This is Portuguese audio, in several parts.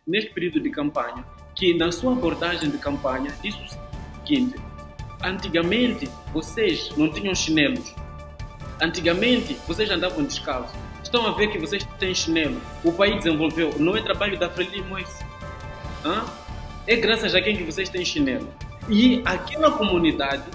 neste período de campanha, que na sua abordagem de campanha diz o seguinte: antigamente vocês não tinham chinelos, antigamente vocês andavam descalços, estão a ver que vocês têm chinelo, o país desenvolveu, não é trabalho da Frelimo esse. É graças a quem que vocês têm chinelo. E aquela comunidade,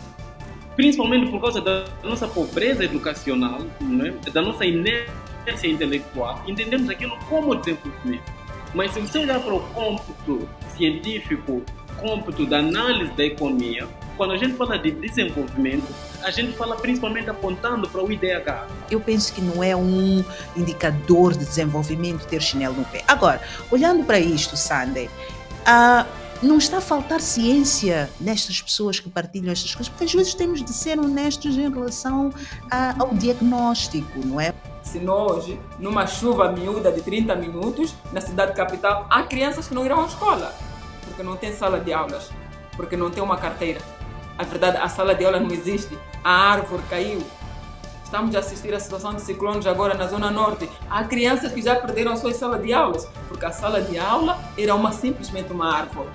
principalmente por causa da nossa pobreza educacional, né, da nossa inércia intelectual, entendemos aquilo como desenvolvimento. Mas se você olhar para o cômputo científico, cômputo da análise da economia, quando a gente fala de desenvolvimento, a gente fala principalmente apontando para o IDH. Eu penso que não é um indicador de desenvolvimento ter chinelo no pé. Agora, olhando para isto, Sandy, não está a faltar ciência nestas pessoas que partilham estas coisas, porque às vezes temos de ser honestos em relação ao diagnóstico, não é? Se nós, numa chuva miúda de 30 minutos, na cidade capital, há crianças que não irão à escola, porque não tem sala de aulas, porque não tem uma carteira. A verdade, a sala de aulas não existe, a árvore caiu. Estamos a assistir a situação de ciclones agora na Zona Norte. Há crianças que já perderam a sua sala de aulas, porque a sala de aula era simplesmente uma árvore.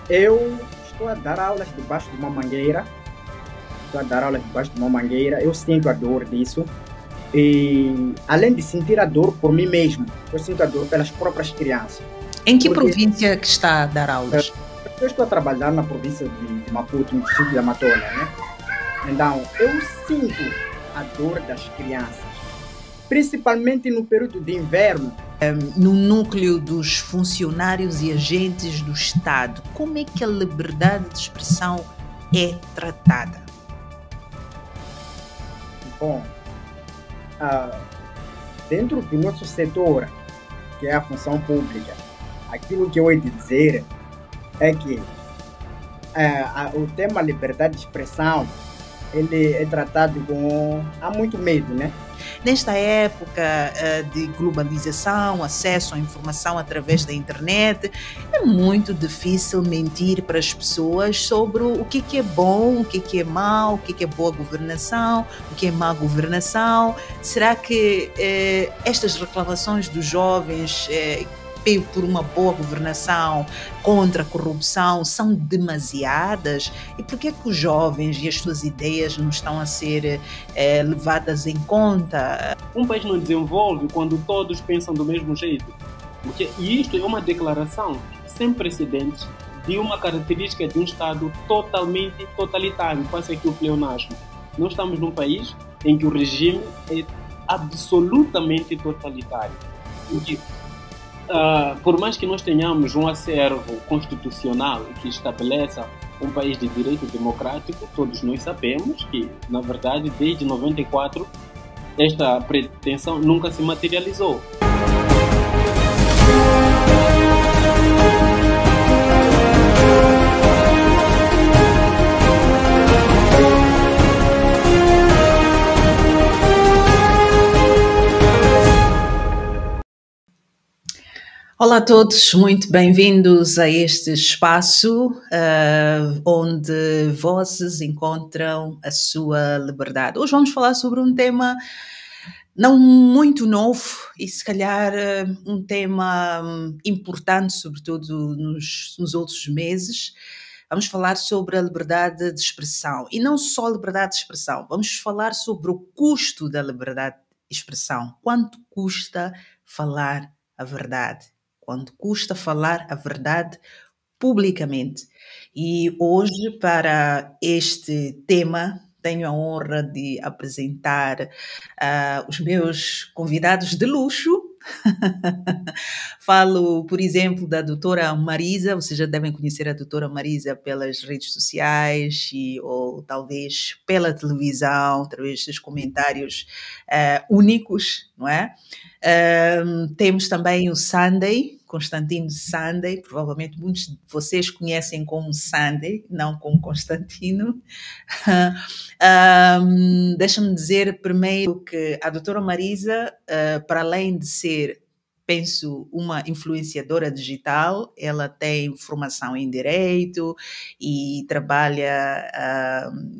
Eu estou a dar aulas debaixo de uma mangueira. Eu sinto a dor disso. E além de sentir a dor por mim mesmo, eu sinto a dor pelas próprias crianças. Em que província que está a dar aulas? Eu estou a trabalhar na província de Maputo, no distrito de Amatola, né? Então, eu sinto a dor das crianças, principalmente no período de inverno. No núcleo dos funcionários e agentes do Estado, como é que a liberdade de expressão é tratada? Bom, dentro do nosso setor, que é a função pública, aquilo que eu hei de dizer é que o tema liberdade de expressão, ele é tratado há muito medo, né? Nesta época de globalização, acesso à informação através da internet, é muito difícil mentir para as pessoas sobre o que é bom, o que é mau, o que é boa governação, o que é má governação. Será que estas reclamações dos jovens por uma boa governação, contra a corrupção, são demasiadas? E por que é que os jovens e as suas ideias não estão a ser levadas em conta? Um país não desenvolve quando todos pensam do mesmo jeito. E isto é uma declaração sem precedentes de uma característica de um Estado totalmente totalitário, quase aqui o pleonasmo. Nós estamos num país em que o regime é absolutamente totalitário. Por mais que nós tenhamos um acervo constitucional que estabeleça um país de direito democrático, todos nós sabemos que, na verdade, desde 94, esta pretensão nunca se materializou. Olá a todos, muito bem-vindos a este espaço onde vozes encontram a sua liberdade. Hoje vamos falar sobre um tema não muito novo e se calhar um tema importante, sobretudo nos outros meses. Vamos falar sobre a liberdade de expressão e não só a liberdade de expressão, vamos falar sobre o custo da liberdade de expressão. Quanto custa falar a verdade? Quanto custa falar a verdade publicamente? E hoje, para este tema, tenho a honra de apresentar os meus convidados de luxo. Falo, por exemplo, da doutora Marisa. Vocês já devem conhecer a doutora Marisa pelas redes sociais ou talvez pela televisão, através dos comentários únicos, não é? Temos também o Sunday, Constantino Sunday. Provavelmente muitos de vocês conhecem como Sunday, não como Constantino. Deixa-me dizer primeiro que a doutora Marisa, para além de ser penso, uma influenciadora digital. Ela tem formação em direito e trabalha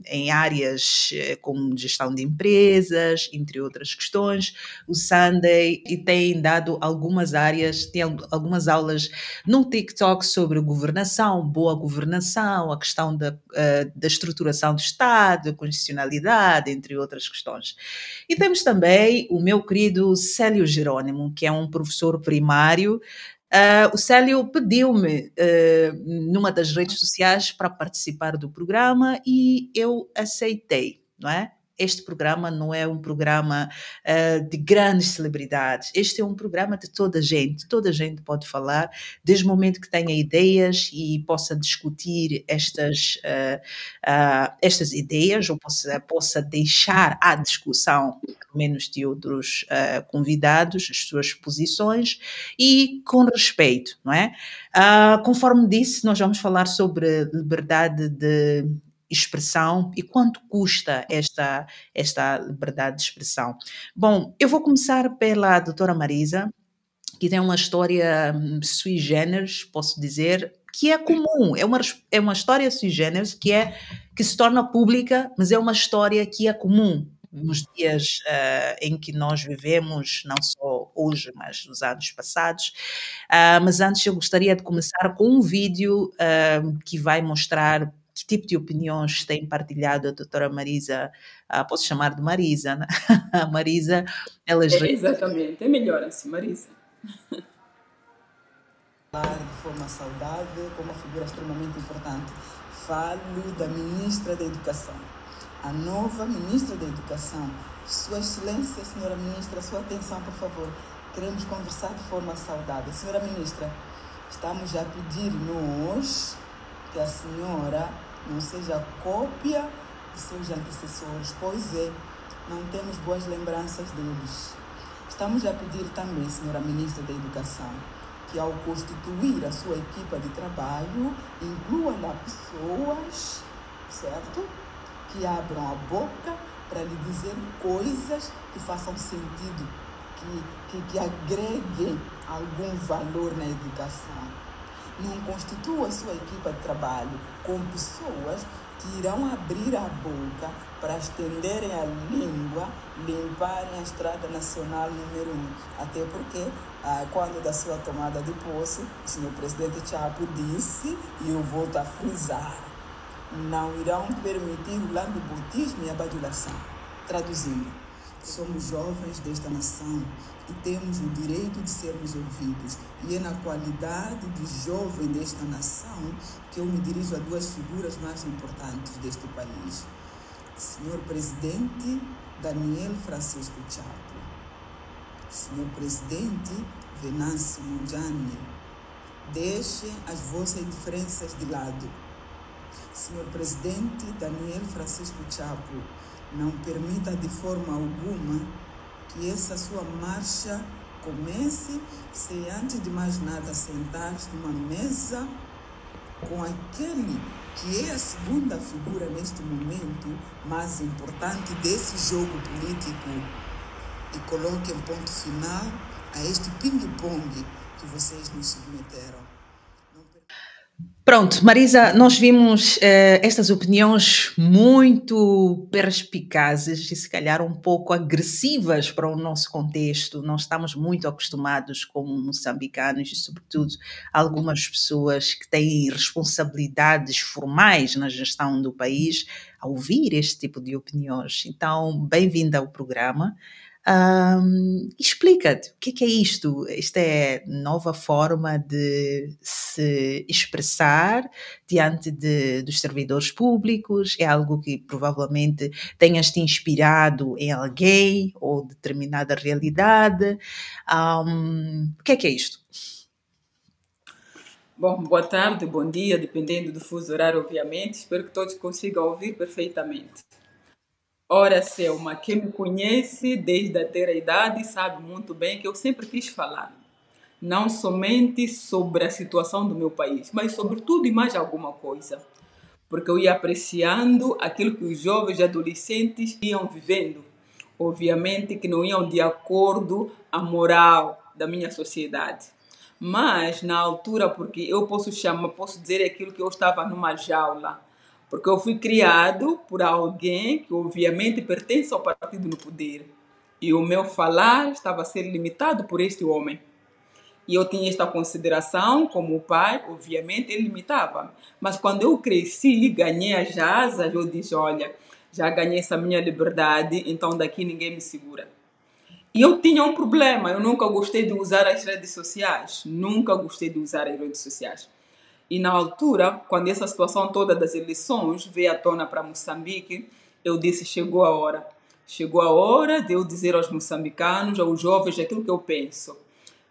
em áreas como gestão de empresas, entre outras questões. O Sunday e tem dado algumas áreas, tem algumas aulas no TikTok sobre governação, boa governação, a questão da estruturação do Estado, constitucionalidade, entre outras questões. E temos também o meu querido Célio Jerônimo, que é um professor primário. O Célio pediu-me numa das redes sociais para participar do programa e eu aceitei, não é? Este programa não é um programa de grandes celebridades. Este é um programa de toda a gente. Toda a gente pode falar, desde o momento que tenha ideias e possa discutir estas ideias, ou possa deixar à discussão, pelo menos de outros convidados, as suas posições, e com respeito, não é? Conforme disse, nós vamos falar sobre liberdade de expressão e quanto custa esta liberdade de expressão. Bom, eu vou começar pela doutora Marisa, que tem uma história sui generis, posso dizer, que é comum, é uma história sui generis que se torna pública, mas é uma história que é comum nos dias em que nós vivemos, não só hoje, mas nos anos passados. Mas antes eu gostaria de começar com um vídeo que vai mostrar que tipo de opiniões tem partilhado a doutora Marisa, posso chamar de Marisa, né? A Marisa, Exatamente, é melhor assim, Marisa. Falar de forma saudável, com uma figura extremamente importante. Falo da Ministra da Educação, a nova Ministra da Educação. Sua Excelência, Senhora Ministra, sua atenção, por favor. Queremos conversar de forma saudável. Senhora Ministra, estamos a pedir nós que a senhora não seja cópia de seus antecessores, pois não temos boas lembranças deles. Estamos a pedir também, senhora Ministra da Educação, que ao constituir a sua equipa de trabalho, inclua lá pessoas, certo? Que abram a boca para lhe dizer coisas que façam sentido, que agreguem algum valor na educação. Não constitua a sua equipa de trabalho com pessoas que irão abrir a boca para estenderem a língua, limparem a Estrada Nacional número 1. Até porque, quando da sua tomada de posse, o senhor presidente Chapo disse, e eu volto a frisar, não irão permitir o lambibotismo e a bajulação. Traduzindo, somos jovens desta nação e temos o direito de sermos ouvidos. E é na qualidade de jovem desta nação que eu me dirijo a duas figuras mais importantes deste país. Senhor Presidente Daniel Francisco Chapo, Senhor Presidente Venâncio Mondlane, deixem as vossas diferenças de lado. Senhor Presidente Daniel Francisco Chapo, não permita de forma alguma que essa sua marcha comece sem, antes de mais nada, sentar-se numa mesa com aquele que é a segunda figura neste momento mais importante desse jogo político e coloquem ponto final a este ping-pong que vocês nos submeteram. Pronto, Marisa, nós vimos estas opiniões muito perspicazes e se calhar um pouco agressivas para o nosso contexto. Nós estamos muito acostumados como moçambicanos e, sobretudo, algumas pessoas que têm responsabilidades formais na gestão do país a ouvir este tipo de opiniões. Então, bem-vinda ao programa. Explica-te, o que é isto? Isto é nova forma de se expressar diante dos servidores públicos? É algo que provavelmente tenhas te inspirado em alguém ou determinada realidade? O que é isto? Bom, boa tarde, bom dia, dependendo do fuso horário, obviamente. Espero que todos consigam ouvir perfeitamente. Ora, Selma, quem me conhece desde a ter a idade sabe muito bem que eu sempre quis falar, não somente sobre a situação do meu país, mas sobre tudo e mais alguma coisa, porque eu ia apreciando aquilo que os jovens e adolescentes iam vivendo, obviamente que não iam de acordo à moral, da minha sociedade. Mas, na altura, porque eu posso dizer aquilo que eu estava numa jaula, porque eu fui criado por alguém que, obviamente, pertence ao partido no poder. E o meu falar estava a ser limitado por este homem. E eu tinha esta consideração como pai, obviamente, ele limitava. Mas quando eu cresci, ganhei as asas, eu disse, olha, já ganhei essa minha liberdade, então daqui ninguém me segura. E eu tinha um problema, eu nunca gostei de usar as redes sociais. Nunca gostei de usar as redes sociais. E na altura, quando essa situação toda das eleições veio à tona para Moçambique, eu disse, chegou a hora. Chegou a hora de eu dizer aos moçambicanos, aos jovens, aquilo que eu penso.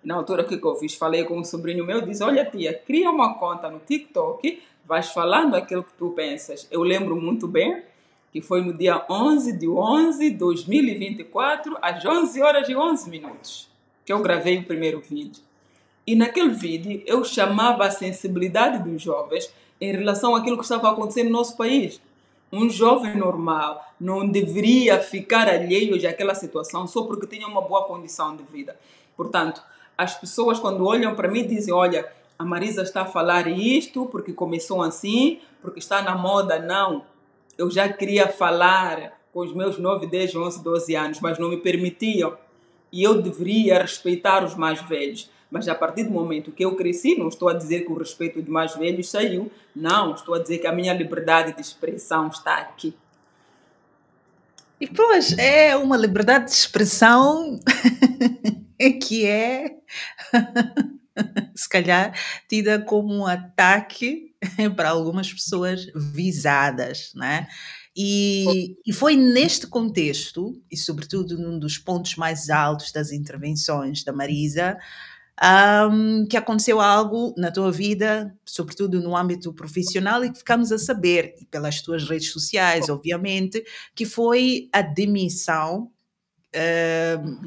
Na altura, o que eu fiz? Falei com um sobrinho meu, disse, olha tia, cria uma conta no TikTok, vais falando aquilo que tu pensas. Eu lembro muito bem que foi no dia 11 de 11 de 2024, às 11h11, que eu gravei o primeiro vídeo. E naquele vídeo eu chamava a sensibilidade dos jovens em relação àquilo que estava acontecendo no nosso país. Um jovem normal não deveria ficar alheio àquela situação só porque tinha uma boa condição de vida. Portanto, as pessoas quando olham para mim dizem, olha, a Marisa está a falar isto porque começou assim, porque está na moda. Não, eu já queria falar com os meus 9, 10, 11, 12 anos, mas não me permitiam. E eu deveria respeitar os mais velhos. Mas a partir do momento que eu cresci, não estou a dizer que o respeito dos mais velhos saiu. Não, estou a dizer que a minha liberdade de expressão está aqui. E, pois, é uma liberdade de expressão que é, se calhar, tida como um ataque para algumas pessoas visadas, né? E foi neste contexto, e sobretudo num dos pontos mais altos das intervenções da Marisa, que aconteceu algo na tua vida, sobretudo no âmbito profissional, e que ficamos a saber, e pelas tuas redes sociais, obviamente, que foi a demissão,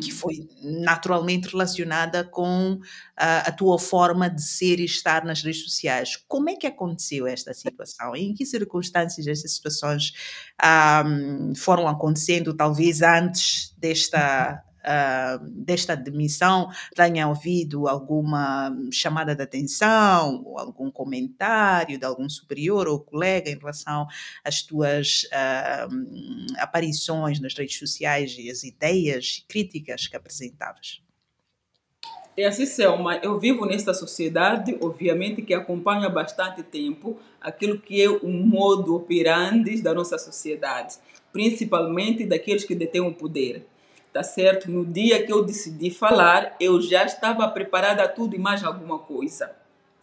que foi naturalmente relacionada com a tua forma de ser e estar nas redes sociais. Como é que aconteceu esta situação? Em que circunstâncias estas situações foram acontecendo, talvez antes desta demissão, tenha ouvido alguma chamada de atenção ou algum comentário de algum superior ou colega em relação às tuas aparições nas redes sociais e as ideias e críticas que apresentavas? É assim, Selma, eu vivo nesta sociedade, obviamente, que acompanha há bastante tempo aquilo que é o modo operandi da nossa sociedade, principalmente daqueles que detêm o poder. Tá certo? No dia que eu decidi falar, eu já estava preparada a tudo e mais alguma coisa.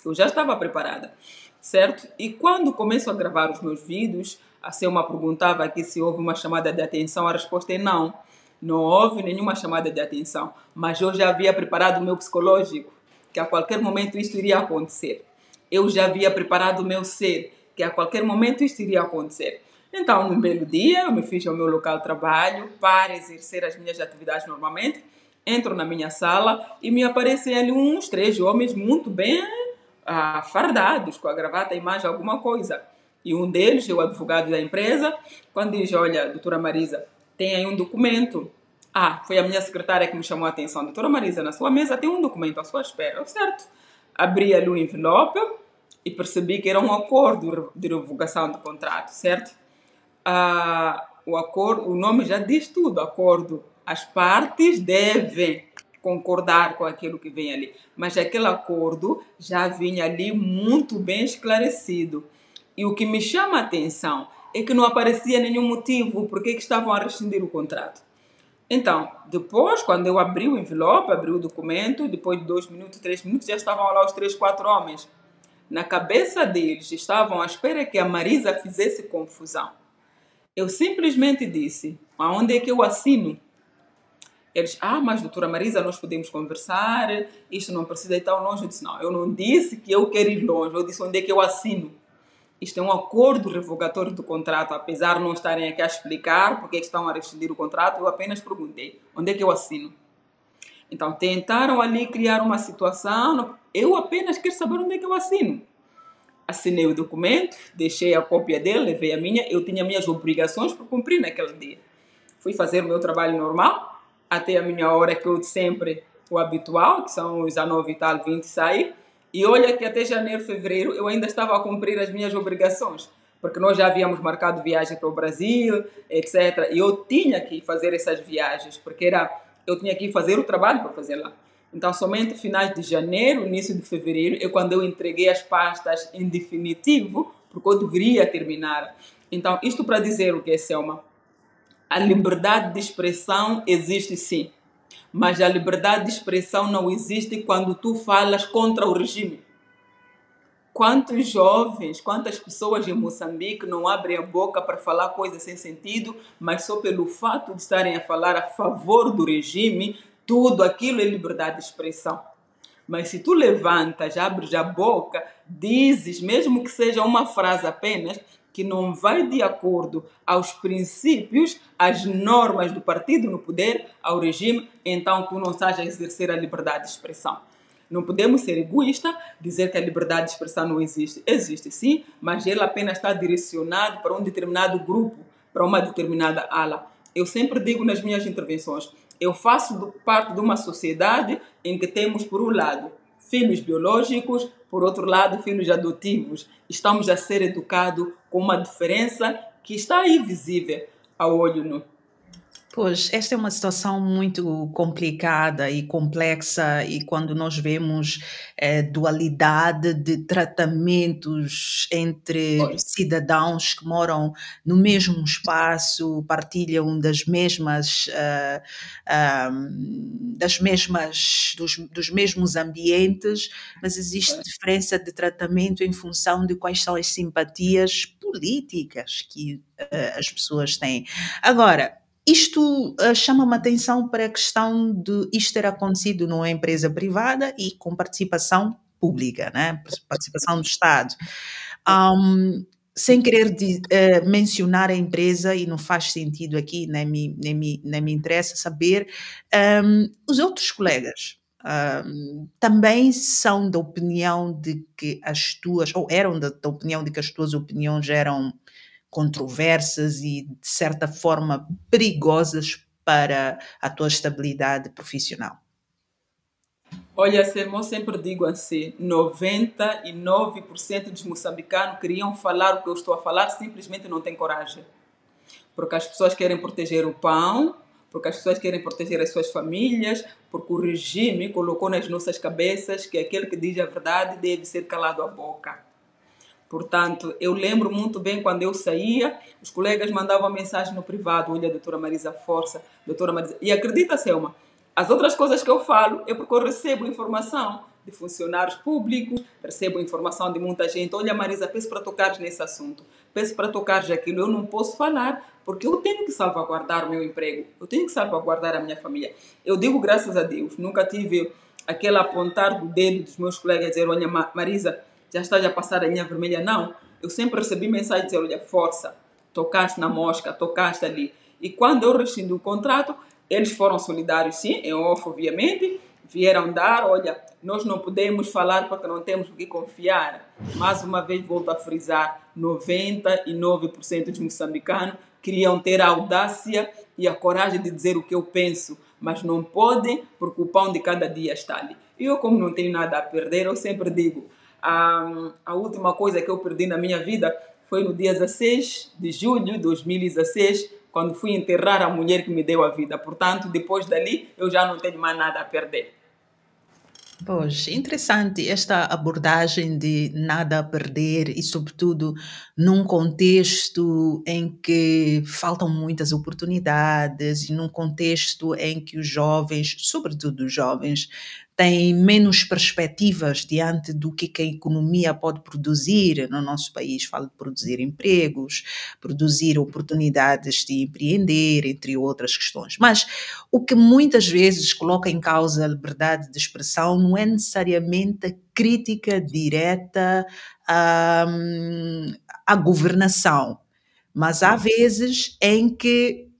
Eu já estava preparada, certo? E quando começo a gravar os meus vídeos, a Selma perguntava aqui se houve uma chamada de atenção. A resposta é não. Não houve nenhuma chamada de atenção. Mas eu já havia preparado o meu psicológico, que a qualquer momento isto iria acontecer. Eu já havia preparado o meu ser, que a qualquer momento isto iria acontecer. Então, num belo dia, eu me fiz ao meu local de trabalho para exercer as minhas atividades normalmente. Entro na minha sala e me aparecem ali uns 3 homens muito bem fardados, com a gravata e mais alguma coisa. E um deles, o advogado da empresa, quando diz, olha, doutora Marisa, tem aí um documento. Foi a minha secretária que me chamou a atenção. Doutora Marisa, na sua mesa tem um documento à sua espera. Certo. Abri ali o envelope e percebi que era um acordo de revogação do contrato, certo? O acordo, o nome já diz tudo, acordo. As partes devem concordar com aquilo que vem ali. Mas aquele acordo já vinha ali muito bem esclarecido. E o que me chama a atenção é que não aparecia nenhum motivo por que estavam a rescindir o contrato. Então, depois, quando eu abri o envelope, abri o documento, depois de 2 minutos, 3 minutos, já estavam lá os 3, 4 homens. Na cabeça deles, estavam à espera que a Marisa fizesse confusão. Eu simplesmente disse, aonde é que eu assino? Eles, mas doutora Marisa, nós podemos conversar, isto não precisa ir tão longe. Eu disse, não, eu não disse que eu quero ir longe, eu disse onde é que eu assino. Isto é um acordo revogatório do contrato, apesar de não estarem aqui a explicar porque estão a rescindir o contrato, eu apenas perguntei, onde é que eu assino? Então, tentaram ali criar uma situação, eu apenas quero saber onde é que eu assino. Assinei o documento, deixei a cópia dele, levei a minha, eu tinha minhas obrigações para cumprir naquele dia. Fui fazer o meu trabalho normal, até a minha hora que eu sempre o habitual, que são os 19 e tal, 20 sair. E olha que até janeiro, fevereiro, eu ainda estava a cumprir as minhas obrigações, porque nós já havíamos marcado viagem para o Brasil, etc. E eu tinha que fazer essas viagens, porque eu tinha que fazer o trabalho para fazer lá. Então, somente finais de janeiro, início de fevereiro, é quando eu entreguei as pastas em definitivo, porque eu deveria terminar. Então, isto para dizer o que, Selma? A liberdade de expressão existe sim, mas a liberdade de expressão não existe quando tu falas contra o regime. Quantos jovens, quantas pessoas em Moçambique não abrem a boca para falar coisas sem sentido, mas só pelo fato de estarem a falar a favor do regime, tudo aquilo é liberdade de expressão. Mas se tu levantas, abres a boca, dizes, mesmo que seja uma frase apenas, que não vai de acordo aos princípios, às normas do partido no poder, ao regime, então tu não estás a exercer a liberdade de expressão. Não podemos ser egoístas, dizer que a liberdade de expressão não existe. Existe sim, mas ela apenas está direcionada para um determinado grupo, para uma determinada ala. Eu sempre digo nas minhas intervenções, eu faço parte de uma sociedade em que temos, por um lado, filhos biológicos, por outro lado, filhos adotivos. Estamos a ser educados com uma diferença que está aí visível ao olho nu. Pois, esta é uma situação muito complicada e complexa, e quando nós vemos dualidade de tratamentos entre cidadãos que moram no mesmo espaço, partilham dos mesmos ambientes, mas existe diferença de tratamento em função de quais são as simpatias políticas que as pessoas têm. Agora, isto chama-me a atenção para a questão de isto ter acontecido numa empresa privada e com participação pública, né? Participação do Estado. Sem querer mencionar a empresa, e não faz sentido aqui, nem me interessa saber, os outros colegas também são da opinião de que as tuas, ou eram da opinião de que as tuas opiniões eram controversas e, de certa forma, perigosas para a tua estabilidade profissional? Olha, eu sempre digo assim, 99% dos moçambicanos queriam falar o que eu estou a falar, simplesmente não têm coragem. Porque as pessoas querem proteger o pão, porque as pessoas querem proteger as suas famílias, porque o regime colocou nas nossas cabeças que aquele que diz a verdade deve ser calado a boca. Portanto, eu lembro muito bem quando eu saía, os colegas mandavam mensagem no privado, olha, doutora Marisa, força, doutora Marisa. E acredita, Selma, as outras coisas que eu falo é porque eu recebo informação de funcionários públicos, recebo informação de muita gente. Olha, Marisa, peço para tocares nesse assunto, peço para tocares aquilo. Eu não posso falar porque eu tenho que salvaguardar o meu emprego, eu tenho que salvaguardar a minha família. Eu digo graças a Deus, nunca tive aquele apontar do dedo dos meus colegas e dizer, olha, Marisa, já estás a passar a linha vermelha. Não, eu sempre recebi mensagem dizer, olha, força, tocaste na mosca, tocaste ali. E quando eu rescindi o contrato, eles foram solidários, sim, em off, obviamente, vieram dar, olha, nós não podemos falar porque não temos o que confiar. Mais uma vez, volto a frisar, 99% dos moçambicanos queriam ter a audácia e a coragem de dizer o que eu penso, mas não podem porque o pão de cada dia está ali. E eu, como não tenho nada a perder, eu sempre digo, a última coisa que eu perdi na minha vida foi no dia 16 de julho de 2016, quando fui enterrar a mulher que me deu a vida. Portanto, depois dali, eu já não tenho mais nada a perder. Pois, interessante esta abordagem de nada a perder e, sobretudo, num contexto em que faltam muitas oportunidades e num contexto em que os jovens, sobretudo os jovens, têm menos perspectivas diante do que a economia pode produzir no nosso país. Falo de produzir empregos, produzir oportunidades de empreender, entre outras questões. Mas o que muitas vezes coloca em causa a liberdade de expressão não é necessariamente a crítica direta à governação, mas há vezes em que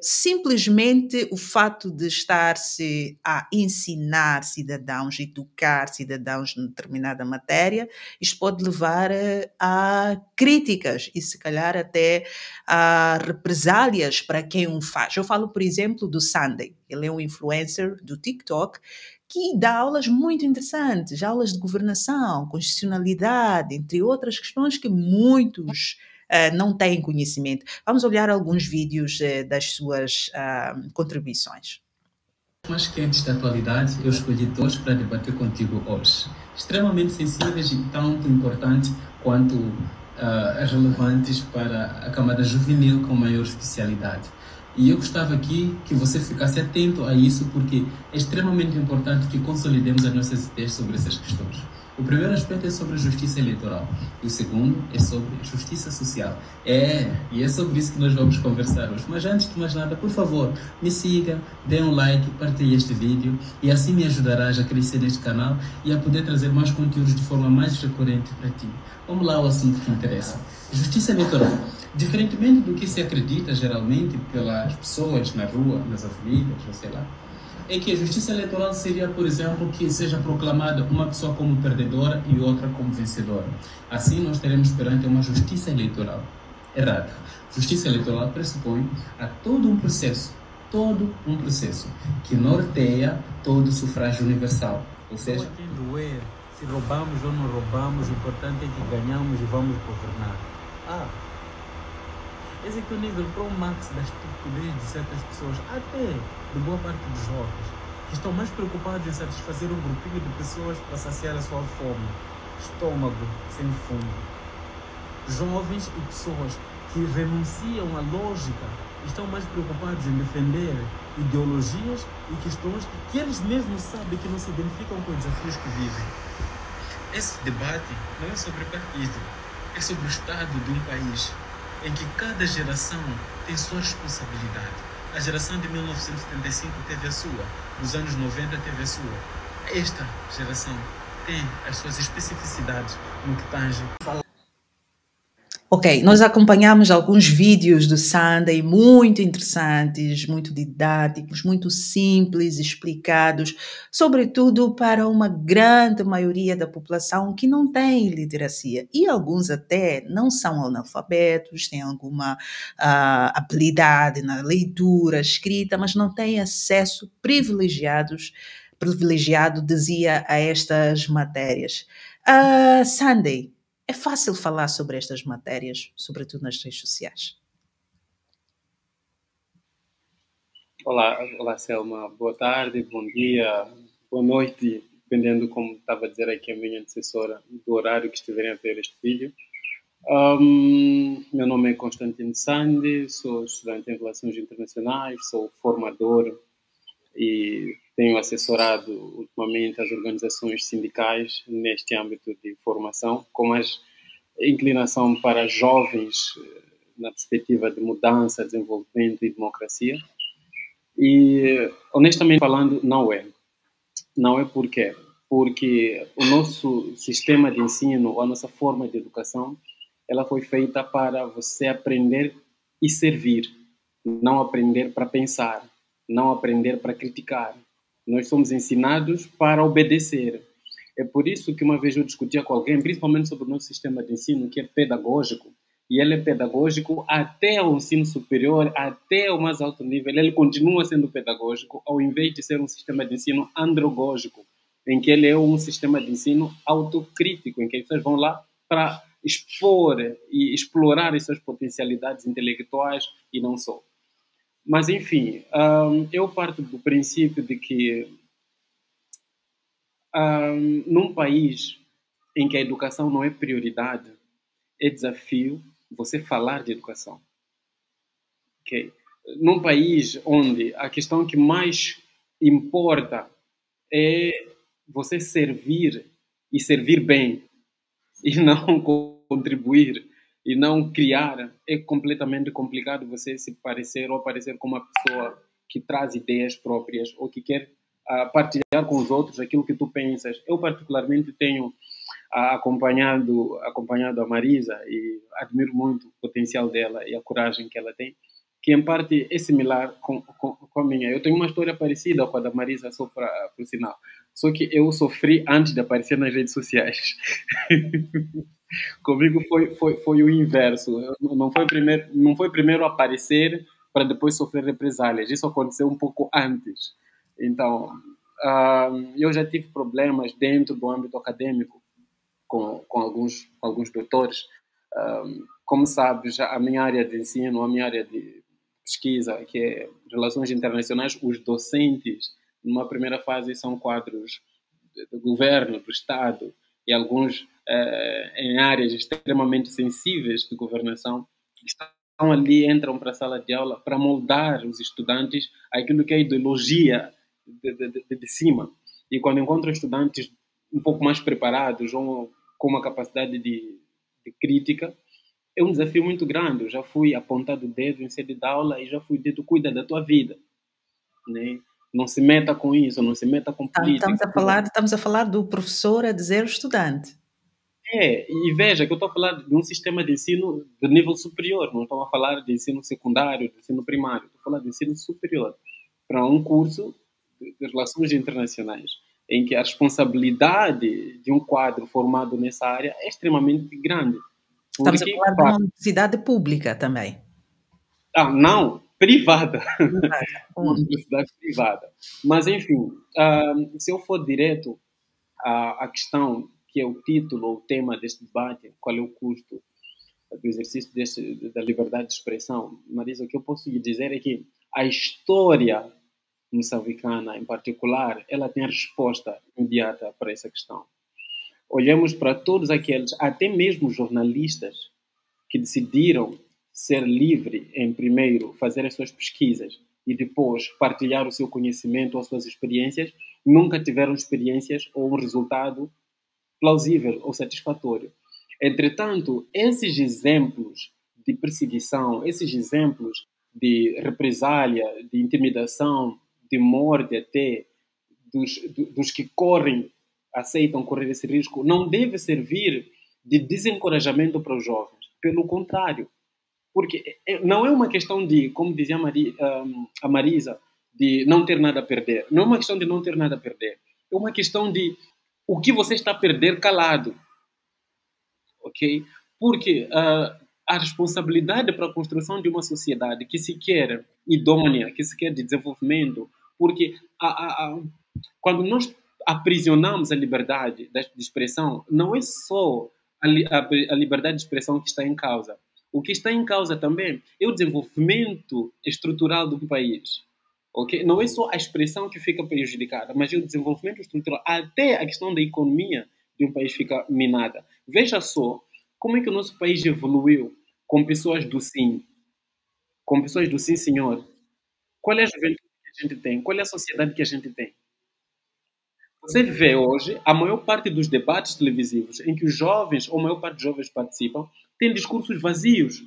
simplesmente o fato de estar-se a ensinar cidadãos, educar cidadãos em determinada matéria, isto pode levar a críticas e se calhar até a represálias para quem o faz. Eu falo, por exemplo, do Sunday. Ele é um influencer do TikTok que dá aulas muito interessantes, aulas de governação, constitucionalidade, entre outras questões que muitos não têm conhecimento. Vamos olhar alguns vídeos das suas contribuições. Mais quentes da atualidade, eu escolhi dois para debater contigo hoje. Extremamente sensíveis e tanto importantes quanto relevantes para a camada juvenil com maior especialidade. E eu gostava aqui que você ficasse atento a isso, porque é extremamente importante que consolidemos as nossas ideias sobre essas questões. O primeiro aspecto é sobre a justiça eleitoral e o segundo é sobre a justiça social. E é sobre isso que nós vamos conversar hoje. Mas antes de mais nada, por favor, me siga, dê um like, partilhe este vídeo e assim me ajudarás a crescer neste canal e a poder trazer mais conteúdos de forma mais recorrente para ti. Vamos lá ao assunto que interessa. Justiça eleitoral. Diferentemente do que se acredita geralmente pelas pessoas na rua, nas avenidas, ou sei lá, é que a justiça eleitoral seria, por exemplo, que seja proclamada uma pessoa como perdedora e outra como vencedora. Assim, nós teremos perante uma justiça eleitoral. Errado. Justiça eleitoral pressupõe a todo um processo que norteia todo o sufrágio universal. Ou seja, se roubamos ou não roubamos, o importante é que ganhamos e vamos governar. Esse aqui é o nível pro max da estupidez de certas pessoas, até de boa parte dos jovens, que estão mais preocupados em satisfazer um grupinho de pessoas para saciar a sua fome, estômago sem fundo. Jovens e pessoas que renunciam à lógica estão mais preocupados em defender ideologias e questões que eles mesmos sabem que não se identificam com os desafios que vivem. Esse debate não é sobre partido, é sobre o estado de um país em que cada geração tem sua responsabilidade. A geração de 1975 teve a sua, dos anos 90 teve a sua. Esta geração tem as suas especificidades no que tange. Ok, nós acompanhamos alguns vídeos do Sunday muito interessantes, muito didáticos, muito simples, explicados, sobretudo para uma grande maioria da população que não tem literacia. E alguns até não são analfabetos, têm alguma habilidade na leitura, escrita, mas não têm acesso privilegiado, dizia, a estas matérias. Sunday, é fácil falar sobre estas matérias, sobretudo nas redes sociais. Olá, Selma. Boa tarde, bom dia, boa noite, dependendo, como estava a dizer aqui a minha antecessora, do horário que estiverem a ver este vídeo. Meu nome é Constantino Sandi, sou estudante em Relações Internacionais, sou formador e tenho assessorado ultimamente as organizações sindicais neste âmbito de formação, com mais inclinação para jovens na perspectiva de mudança, desenvolvimento e democracia. E, honestamente falando, não é. Não é por quê? Porque o nosso sistema de ensino, a nossa forma de educação, ela foi feita para você aprender e servir, não aprender para pensar, não aprender para criticar. Nós somos ensinados para obedecer. É por isso que uma vez eu discutia com alguém, principalmente sobre o nosso sistema de ensino, que é pedagógico, e ele é pedagógico até o ensino superior, até o mais alto nível, ele continua sendo pedagógico, ao invés de ser um sistema de ensino andragógico, em que ele é um sistema de ensino autocrítico, em que as pessoas vão lá para expor e explorar as suas potencialidades intelectuais e não só. Mas, enfim, eu parto do princípio de que num país em que a educação não é prioridade, é desafio você falar de educação. Okay? Num país onde a questão que mais importa é você servir e servir bem e não contribuir e não criar, é completamente complicado você se parecer ou parecer como uma pessoa que traz ideias próprias ou que quer partilhar com os outros aquilo que tu pensas. Eu particularmente tenho acompanhado a Marisa e admiro muito o potencial dela e a coragem que ela tem, que em parte é similar com a minha. Eu tenho uma história parecida com a da Marisa, só por sinal. Só que eu sofri antes de aparecer nas redes sociais. Comigo foi o inverso. Não foi primeiro aparecer para depois sofrer represálias. Isso aconteceu um pouco antes. Então, eu já tive problemas dentro do âmbito acadêmico com alguns doutores. Como sabes, a minha área de ensino, a minha área de pesquisa, que é Relações Internacionais, os docentes, numa primeira fase, são quadros do governo, do Estado, e alguns em áreas extremamente sensíveis de governação, que estão ali, entram para a sala de aula para moldar os estudantes àquilo que é a ideologia de cima. E quando encontram estudantes um pouco mais preparados ou com uma capacidade de crítica, é um desafio muito grande. Eu já fui apontado o dedo em sede de aula e já fui dito, cuida da tua vida, né? Não se meta com isso, não se meta com política. Estamos a falar do professor a dizer ao estudante. E veja que eu estou a falar de um sistema de ensino de nível superior, não estou a falar de ensino secundário, de ensino primário, estou a falar de ensino superior, para um curso de Relações Internacionais, em que a responsabilidade de um quadro formado nessa área é extremamente grande. Estamos a falar de uma universidade pública também. Não, privada. Uma universidade privada. Mas, enfim, se eu for direto à questão que é o título ou o tema deste debate, qual é o custo do exercício da liberdade de expressão, Marisa, o que eu posso lhe dizer é que a história moçambicana, em particular, ela tem a resposta imediata para essa questão. Olhamos para todos aqueles, até mesmo jornalistas, que decidiram ser livre em primeiro fazer as suas pesquisas e depois partilhar o seu conhecimento ou as suas experiências, nunca tiveram experiências ou um resultado plausível ou satisfatório. Entretanto, esses exemplos de perseguição, esses exemplos de represália, de intimidação, de morte até, dos que aceitam correr esse risco, não deve servir de desencorajamento para os jovens. Pelo contrário, porque não é uma questão de, como dizia a Marisa, de não ter nada a perder. Não é uma questão de não ter nada a perder. É uma questão de o que você está a perder calado. Ok? Porque a responsabilidade para a construção de uma sociedade que se quer idônea, que se quer de desenvolvimento, porque quando nós aprisionamos a liberdade de expressão, não é só a liberdade de expressão que está em causa. O que está em causa também é o desenvolvimento estrutural do país. Okay? Não é só a expressão que fica prejudicada, mas é o desenvolvimento estrutural. Até a questão da economia de um país fica minada. Veja só como é que o nosso país evoluiu com pessoas do sim. Com pessoas do sim, senhor. Qual é a juventude que a gente tem? Qual é a sociedade que a gente tem? Você vê hoje a maior parte dos debates televisivos em que os jovens, ou a maior parte dos jovens participam, tem discursos vazios,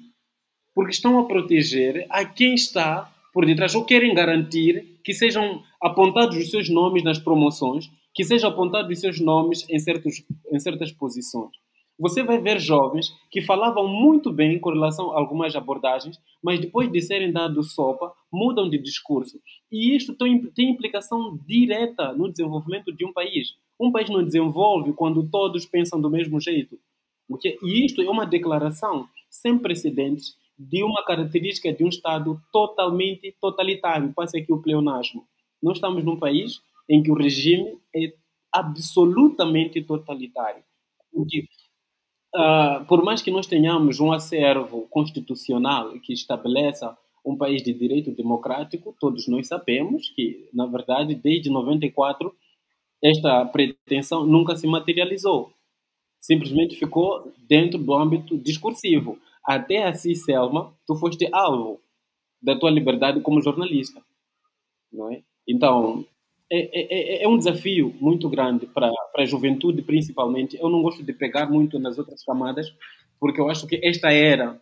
porque estão a proteger a quem está por detrás, ou querem garantir que sejam apontados os seus nomes nas promoções, que sejam apontados os seus nomes em certas posições. Você vai ver jovens que falavam muito bem com relação a algumas abordagens, mas depois de serem dados sopa, mudam de discurso. E isto tem implicação direta no desenvolvimento de um país. Um país não desenvolve quando todos pensam do mesmo jeito. Okay? E isto é uma declaração sem precedentes de uma característica de um Estado totalmente totalitário. Passa aqui o pleonasmo. Nós estamos num país em que o regime é absolutamente totalitário. Porque, por mais que nós tenhamos um acervo constitucional que estabeleça um país de direito democrático, todos nós sabemos que, na verdade, desde 94, esta pretensão nunca se materializou. Simplesmente ficou dentro do âmbito discursivo. Até assim, Selma, tu foste alvo da tua liberdade como jornalista. Não é? Então, é um desafio muito grande para a juventude, principalmente. Eu não gosto de pegar muito nas outras camadas, porque eu acho que esta era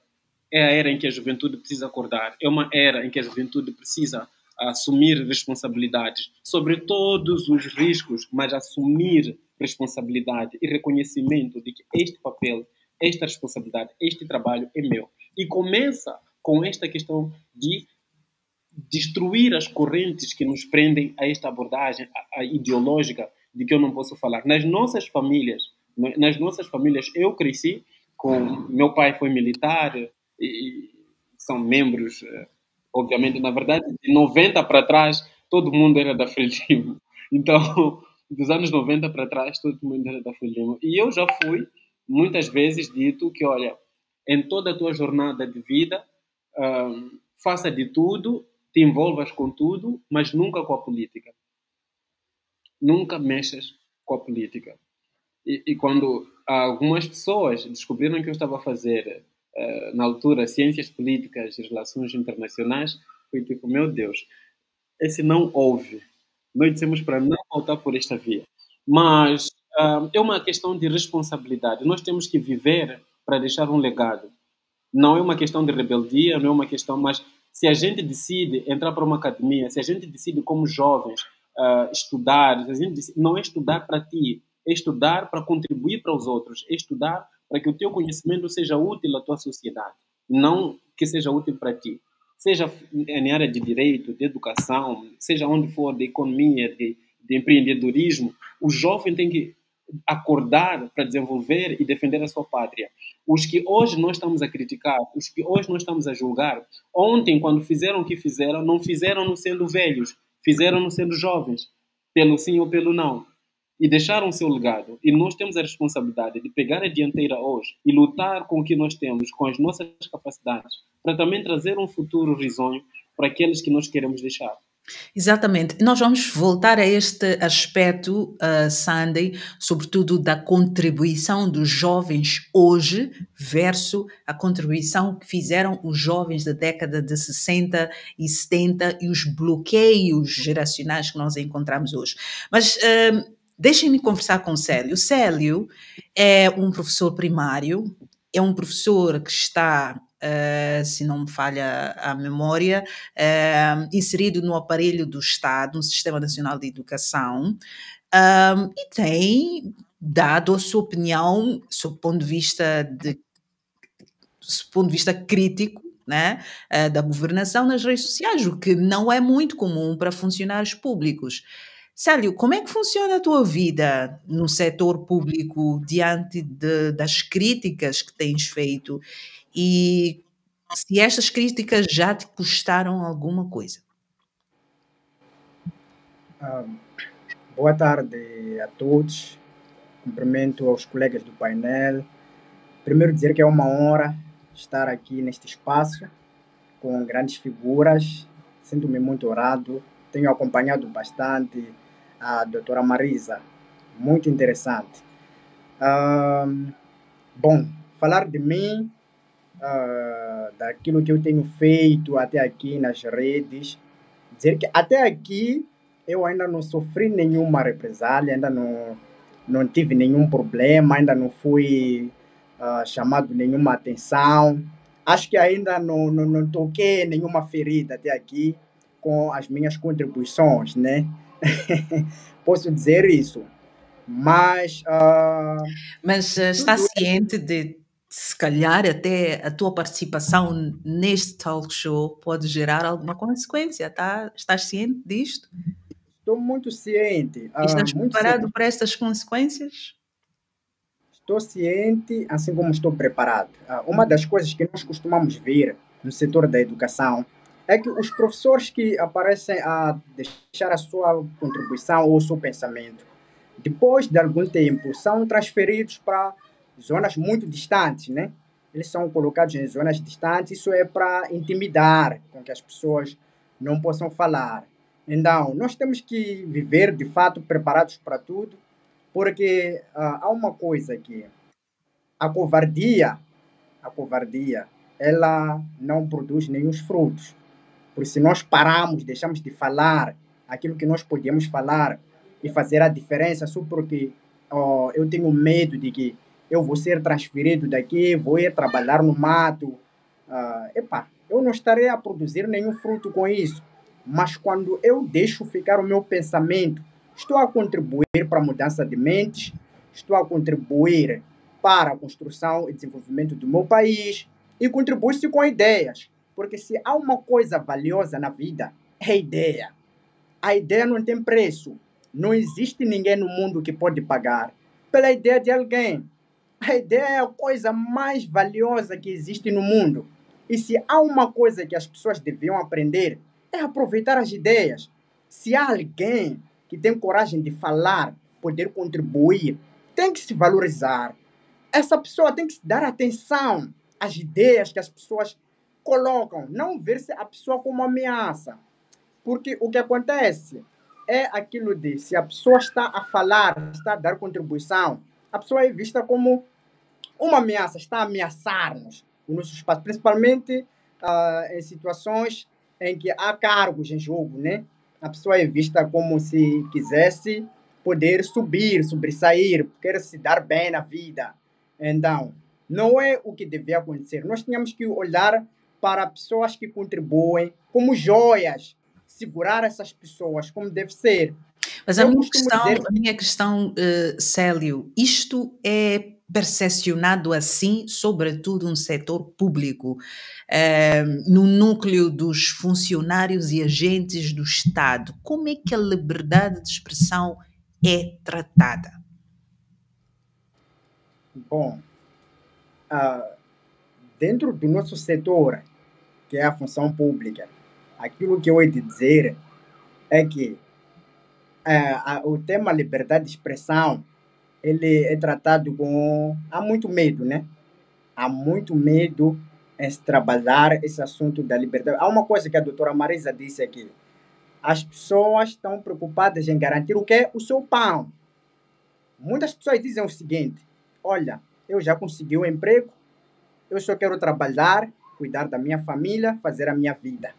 é a era em que a juventude precisa acordar. É uma era em que a juventude precisa assumir responsabilidades sobre todos os riscos, mas assumir responsabilidade e reconhecimento de que este papel, esta responsabilidade, este trabalho é meu. E começa com esta questão de destruir as correntes que nos prendem a esta abordagem a ideológica de que eu não posso falar. Nas nossas famílias, eu cresci com... Meu pai foi militar e são membros, obviamente, na verdade, de 90 para trás, todo mundo era da Frelimo. Então, dos anos 90 para trás, todo mundo era da Frelimo. E eu já fui, muitas vezes, dito que, olha, em toda a tua jornada de vida, faça de tudo, te envolvas com tudo, mas nunca com a política. Nunca mexas com a política. E quando algumas pessoas descobriram que eu estava a fazer, na altura, ciências políticas e relações internacionais, foi tipo, meu Deus, esse não houve. Nós dissemos para não voltar por esta via. Mas é uma questão de responsabilidade. Nós temos que viver para deixar um legado. Não é uma questão de rebeldia, não é uma questão... Mas se a gente decide entrar para uma academia, se a gente decide como jovens estudar, se a gente decide, não é estudar para ti, é estudar para contribuir para os outros, é estudar para que o teu conhecimento seja útil à tua sociedade, não que seja útil para ti. Seja em área de direito, de educação, seja onde for, de economia, de empreendedorismo, o jovem tem que acordar para desenvolver e defender a sua pátria. Os que hoje nós estamos a criticar, os que hoje nós estamos a julgar, ontem, quando fizeram o que fizeram, não fizeram sendo velhos, fizeram sendo jovens, pelo sim ou pelo não. E deixaram o seu legado. E nós temos a responsabilidade de pegar a dianteira hoje e lutar com o que nós temos, com as nossas capacidades, para também trazer um futuro risonho para aqueles que nós queremos deixar. Exatamente. Nós vamos voltar a este aspecto, Sandy, sobretudo da contribuição dos jovens hoje versus a contribuição que fizeram os jovens da década de 60 e 70 e os bloqueios geracionais que nós encontramos hoje. Mas deixem-me conversar com o Célio. O Célio é um professor primário, é um professor que está... se não me falha a memória, inserido no aparelho do Estado, no Sistema Nacional de Educação, e tem dado a sua opinião, do ponto de vista crítico, né, da governação nas redes sociais, o que não é muito comum para funcionários públicos. Célio, como é que funciona a tua vida no setor público diante das críticas que tens feito? E se estas críticas já te custaram alguma coisa? Boa tarde a todos. Cumprimento aos colegas do painel. Primeiro dizer que é uma honra estar aqui neste espaço com grandes figuras. Sinto-me muito honrado. Tenho acompanhado bastante a doutora Marisa. Muito interessante. Bom, falar de mim... daquilo que eu tenho feito até aqui nas redes, dizer que até aqui eu ainda não sofri nenhuma represália, ainda não tive nenhum problema, ainda não fui chamado nenhuma atenção. Acho que ainda não toquei nenhuma ferida até aqui com as minhas contribuições, né? Posso dizer isso. Mas está ciente de... se calhar até a tua participação neste talk show pode gerar alguma consequência, tá? Estás ciente disto? Estou muito ciente. Estás muito preparado ciente. para estas consequências? Estou ciente, assim como estou preparado. Uma das coisas que nós costumamos ver no setor da educação é que os professores que aparecem a deixar a sua contribuição ou o seu pensamento, depois de algum tempo, são transferidos para zonas muito distantes, né? Eles são colocados em zonas distantes, isso é para intimidar, com que as pessoas não possam falar. Então, nós temos que viver, de fato, preparados para tudo, porque há uma coisa que a covardia, ela não produz nenhum frutos. Porque se nós paramos, deixamos de falar aquilo que nós podíamos falar e fazer a diferença só porque eu tenho medo de que eu vou ser transferido daqui, vou ir trabalhar no mato. Eu não estarei a produzir nenhum fruto com isso. Mas quando eu deixo ficar o meu pensamento, estou a contribuir para a mudança de mentes, estou a contribuir para a construção e desenvolvimento do meu país e contribuir-se com ideias. Porque se há uma coisa valiosa na vida, é a ideia. A ideia não tem preço. Não existe ninguém no mundo que pode pagar pela ideia de alguém. A ideia é a coisa mais valiosa que existe no mundo. E se há uma coisa que as pessoas deviam aprender, é aproveitar as ideias. Se há alguém que tem coragem de falar, poder contribuir, tem que se valorizar. Essa pessoa tem que se dar atenção às ideias que as pessoas colocam, não ver-se a pessoa como ameaça. Porque o que acontece é aquilo de, se a pessoa está a falar, está a dar contribuição, a pessoa é vista como uma ameaça, está a ameaçar-nos, o nosso espaço, principalmente em situações em que há cargos em jogo, né? A pessoa é vista como se quisesse poder subir, sobressair, quer se dar bem na vida. Então, não é o que devia acontecer. Nós tínhamos que olhar para pessoas que contribuem como joias, segurar essas pessoas como deve ser. Mas Eu costumo dizer a minha questão, Célio, isto é percepcionado assim, sobretudo no setor público, no núcleo dos funcionários e agentes do Estado. Como é que a liberdade de expressão é tratada? bom, ah, dentro do nosso setor, que é a função pública, aquilo que eu ia te dizer é que o tema liberdade de expressão, ele é tratado com... Há muito medo, né? Há muito medo em se trabalhar esse assunto da liberdade. Há uma coisa que a doutora Marisa disse aqui. As pessoas estão preocupadas em garantir o quê? O seu pão. Muitas pessoas dizem o seguinte: olha, eu já consegui um emprego, eu só quero trabalhar, cuidar da minha família, fazer a minha vida.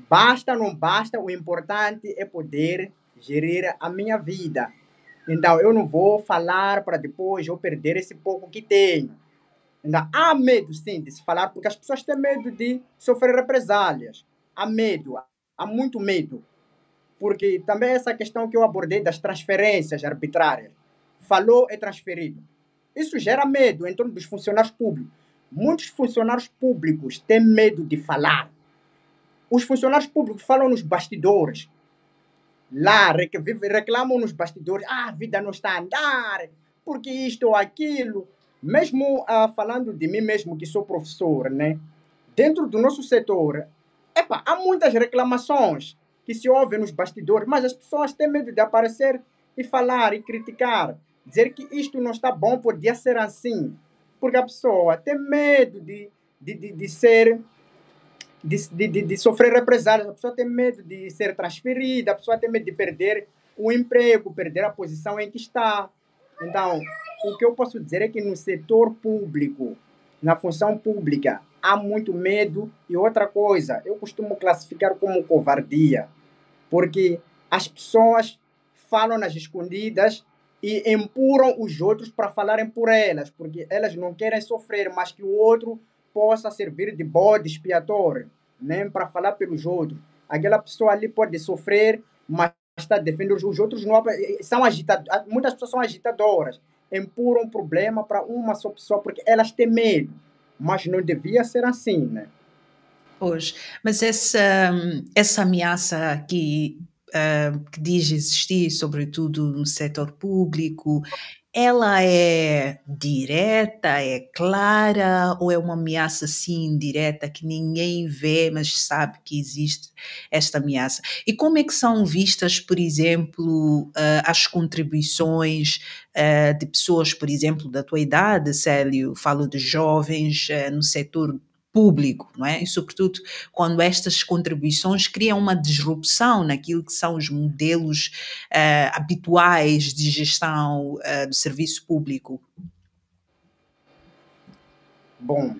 Basta ou não basta, o importante é poder gerir a minha vida. Então, eu não vou falar para depois eu perder esse pouco que tenho. Então, há medo, sim, de se falar, porque as pessoas têm medo de sofrer represálias. Há medo, há muito medo. Porque também essa questão que eu abordei das transferências arbitrárias. Falou, é transferido. Isso gera medo em torno dos funcionários públicos. Muitos funcionários públicos têm medo de falar. Os funcionários públicos falam nos bastidores. Lá reclamam nos bastidores: a vida não está a andar, porque isto ou aquilo. Mesmo falando de mim mesmo, que sou professor, né? Dentro do nosso setor, há muitas reclamações que se ouvem nos bastidores, mas as pessoas têm medo de aparecer e falar e criticar, dizer que isto não está bom, podia ser assim, porque a pessoa tem medo de ser... De sofrer represálias, a pessoa tem medo de ser transferida, a pessoa tem medo de perder o emprego, perder a posição em que está. Então, o que eu posso dizer é que no setor público, na função pública, há muito medo. E outra coisa, eu costumo classificar como covardia, porque as pessoas falam nas escondidas e empurram os outros para falarem por elas, porque elas não querem sofrer, mas que o outro possa servir de bode expiatório, nem para falar pelos outros. Aquela pessoa ali pode sofrer, mas está defendendo os outros. Não, são muitas pessoas são agitadoras, empurram o problema para uma só pessoa porque elas têm medo, mas não devia ser assim, né? Pois, mas essa ameaça que diz existir, sobretudo no setor público, ela é direta, é clara, ou é uma ameaça assim indireta que ninguém vê, mas sabe que existe esta ameaça? E como é que são vistas, por exemplo, as contribuições de pessoas, por exemplo, da tua idade, Célio, falo de jovens no setor público, não é? E sobretudo quando estas contribuições criam uma disrupção naquilo que são os modelos habituais de gestão do serviço público. Bom,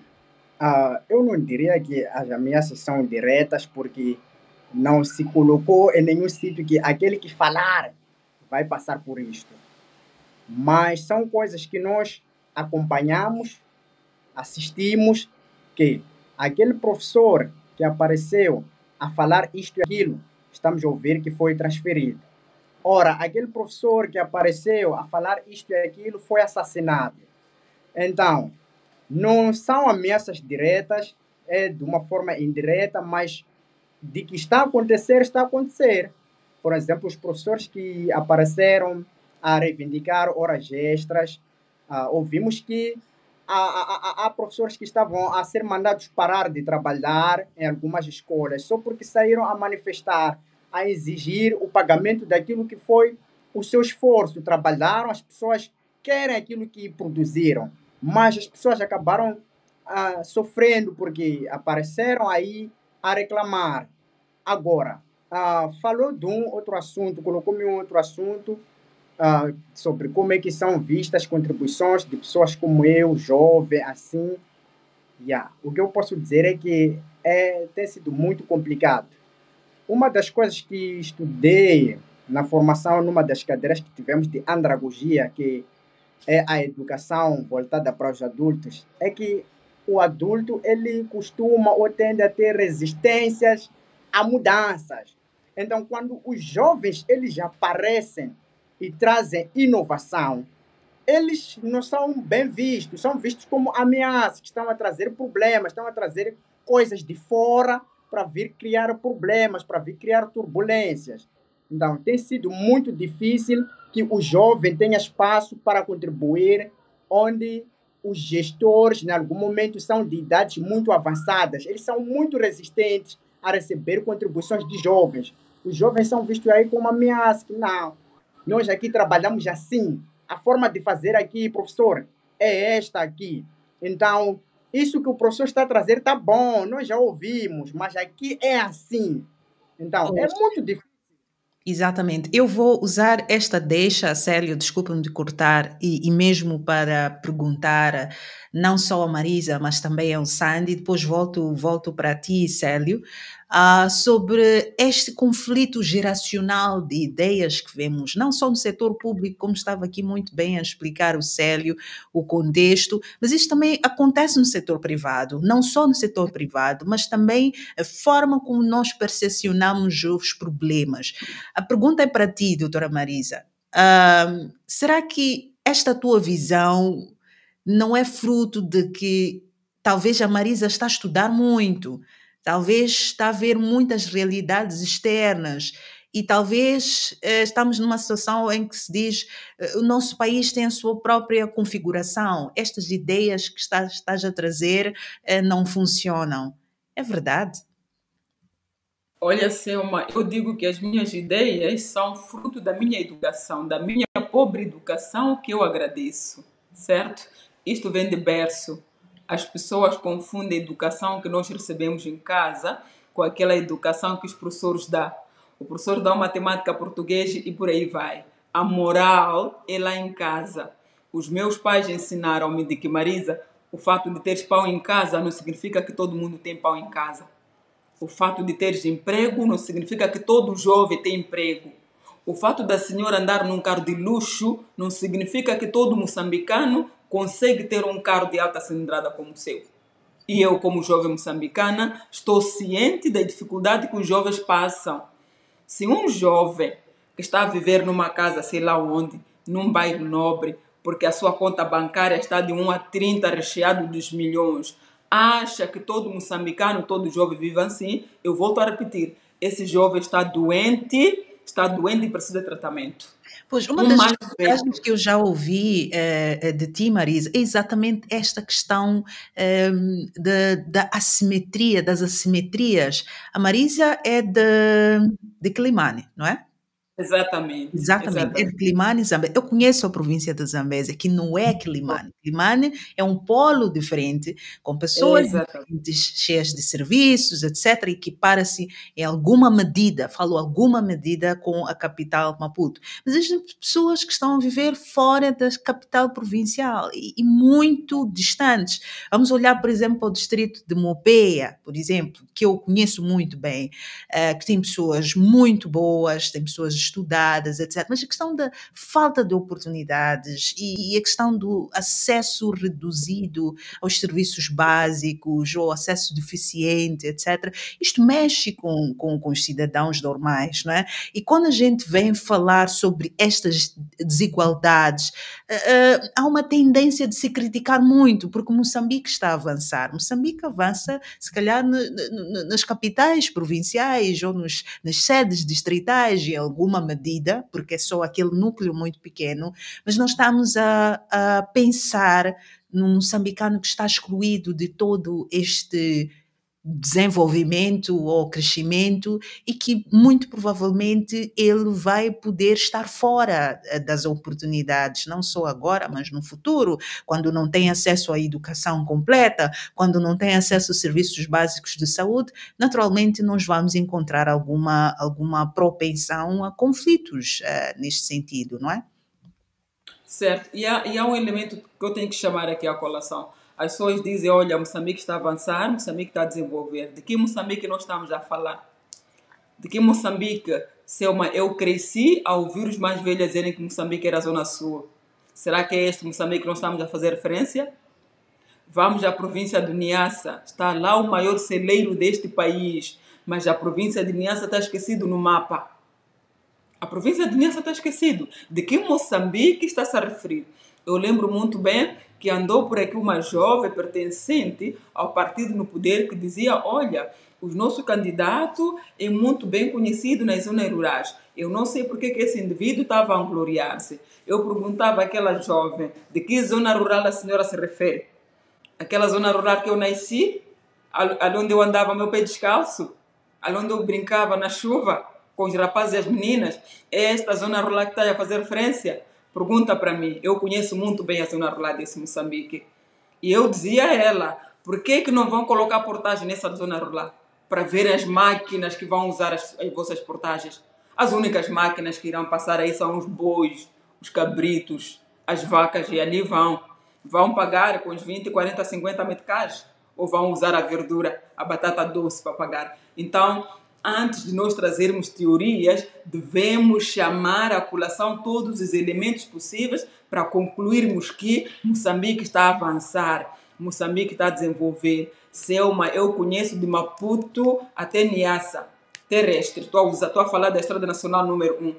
eu não diria que as ameaças são diretas, porque não se colocou em nenhum sítio que aquele que falar vai passar por isto. Mas são coisas que nós acompanhamos, assistimos, que aquele professor que apareceu a falar isto e aquilo, estamos a ouvir que foi transferido. Ora, aquele professor que apareceu a falar isto e aquilo foi assassinado. Então, não são ameaças diretas, é de uma forma indireta, mas de que está a acontecer, está a acontecer. Por exemplo, os professores que apareceram a reivindicar horas extras, ouvimos que há professores que estavam a ser mandados parar de trabalhar em algumas escolas só porque saíram a manifestar, a exigir o pagamento daquilo que foi o seu esforço. Trabalharam, as pessoas querem aquilo que produziram, mas as pessoas acabaram sofrendo porque apareceram aí a reclamar. Agora, falou de um outro assunto, colocou-me um outro assunto sobre como é que são vistas as contribuições de pessoas como eu, jovem, assim. O que eu posso dizer é que tem sido muito complicado. Uma das coisas que estudei na formação, numa das cadeiras que tivemos de andragogia, que é a educação voltada para os adultos, é que o adulto ele costuma ou tende a ter resistências a mudanças. Então, quando os jovens eles aparecem e trazem inovação, eles não são bem vistos, são vistos como ameaças, que estão a trazer problemas, estão a trazer coisas de fora para vir criar problemas, para vir criar turbulências. Então, tem sido muito difícil que o jovem tenha espaço para contribuir, onde os gestores, em algum momento, são de idades muito avançadas. Eles são muito resistentes a receber contribuições de jovens. Os jovens são vistos aí como ameaça. Não, nós aqui trabalhamos assim. A forma de fazer aqui, professor, é esta aqui. Então, isso que o professor está a trazer está bom, nós já ouvimos, mas aqui é assim. Então, é muito difícil. Exatamente. Eu vou usar esta deixa, Célio, desculpa-me de cortar, e mesmo para perguntar não só a Marisa, mas também ao Sandy, depois volto para ti, Célio, sobre este conflito geracional de ideias que vemos, não só no setor público, como estava aqui muito bem a explicar o Célio, o contexto, mas isto também acontece no setor privado, não só no setor privado, mas também a forma como nós percepcionamos os problemas. A pergunta é para ti, doutora Marisa. Será que esta tua visão não é fruto de que talvez a Marisa está a estudar muito, talvez está a ver muitas realidades externas e talvez estamos numa situação em que se diz o nosso país tem a sua própria configuração, estas ideias que estás a trazer não funcionam. É verdade? Olha, Selma, eu digo que as minhas ideias são fruto da minha educação, da minha pobre educação, que eu agradeço, certo? Isto vem de berço. As pessoas confundem a educação que nós recebemos em casa com aquela educação que os professores dão. O professor dá matemática, português e por aí vai. A moral é lá em casa. Os meus pais ensinaram-me de que, Marisa, o fato de teres pão em casa não significa que todo mundo tem pão em casa. O fato de teres emprego não significa que todo jovem tem emprego. O fato da senhora andar num carro de luxo não significa que todo moçambicano consegue ter um carro de alta cilindrada como o seu. E eu, como jovem moçambicana, estou ciente da dificuldade que os jovens passam. Se um jovem que está a viver numa casa, sei lá onde, num bairro nobre, porque a sua conta bancária está de 1 a 30 recheado dos milhões, acha que todo moçambicano, todo jovem vive assim, eu volto a repetir, esse jovem está doente e precisa de tratamento. Pois, uma das mensagens que eu já ouvi de ti, Marisa, é exatamente esta questão da assimetria, das assimetrias. A Marisa é de Quilimane, não é? Exatamente. É de Quilimane, Zambésia. Eu conheço a província de Zambésia, que não é Quilimane. Quilimane é um polo diferente, com pessoas cheias de serviços, etc., e que para-se em alguma medida, com a capital Maputo. Mas existem pessoas que estão a viver fora da capital provincial e muito distantes. Vamos olhar, por exemplo, para o distrito de Mopeia, por exemplo, que eu conheço muito bem, que tem pessoas muito boas, tem pessoas estudadas, etc. Mas a questão da falta de oportunidades e a questão do acesso reduzido aos serviços básicos ou acesso deficiente, etc. Isto mexe com os cidadãos normais, não é? E quando a gente vem falar sobre estas desigualdades, há uma tendência de se criticar muito, porque Moçambique está a avançar. Moçambique avança, se calhar, nas capitais provinciais ou nas sedes distritais, em alguma medida, porque é só aquele núcleo muito pequeno, mas nós estamos a pensar num moçambicano que está excluído de todo este desenvolvimento ou crescimento e que muito provavelmente ele vai poder estar fora das oportunidades, não só agora, mas no futuro, quando não tem acesso à educação completa, quando não tem acesso a serviços básicos de saúde, naturalmente nós vamos encontrar alguma propensão a conflitos neste sentido, não é? Certo. E há um elemento que eu tenho que chamar aqui à colação. As pessoas dizem, olha, Moçambique está a avançar, Moçambique está a desenvolver. De que Moçambique nós estamos a falar? De que Moçambique, Selma, eu cresci a ouvir os mais velhos dizerem que Moçambique era a Zona Sul. Será que é este Moçambique que nós estamos a fazer referência? Vamos à província de Niassa. Está lá o maior celeiro deste país, mas a província de Niassa está esquecido no mapa. A província de Niassa está esquecido. De que Moçambique está-se a referir? Eu lembro muito bem que andou por aqui uma jovem pertencente ao partido no poder que dizia, olha, o nosso candidato é muito bem conhecido nas zonas rurais. Eu não sei por que esse indivíduo estava a vangloriar-se. Eu perguntava àquela jovem, de que zona rural a senhora se refere? Aquela zona rural que eu nasci, ali onde eu andava meu pé descalço, ali onde eu brincava na chuva com os rapazes e as meninas, é esta zona rural que está a fazer referência? Pergunta para mim, eu conheço muito bem a zona rural desse Moçambique. E eu dizia a ela, por que não vão colocar portagem nessa zona rural? Para ver as máquinas que vão usar as vossas portagens. As únicas máquinas que irão passar aí são os bois, os cabritos, as vacas, e ali vão pagar com os 20, 40, 50 meticais, ou vão usar a verdura, a batata doce para pagar. Então, antes de nós trazermos teorias, devemos chamar à colação todos os elementos possíveis para concluirmos que Moçambique está a avançar, Moçambique está a desenvolver. Selma, eu conheço de Maputo até Niassa, terrestre. Estou a falar da Estrada Nacional número 1.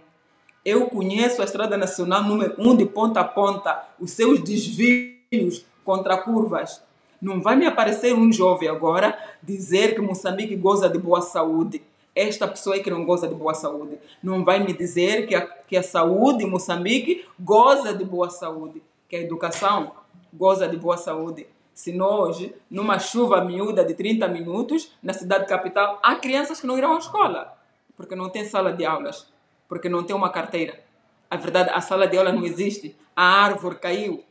Eu conheço a Estrada Nacional número 1 de ponta a ponta, os seus desvios contra curvas. Não vai me aparecer um jovem agora dizer que Moçambique goza de boa saúde. Esta pessoa é que não goza de boa saúde. Não vai me dizer que a saúde em Moçambique goza de boa saúde, que a educação goza de boa saúde. Se nós, numa chuva miúda de 30 minutos, na cidade capital, há crianças que não irão à escola, porque não tem sala de aulas, porque não tem uma carteira. A verdade, a sala de aula não existe. A árvore caiu.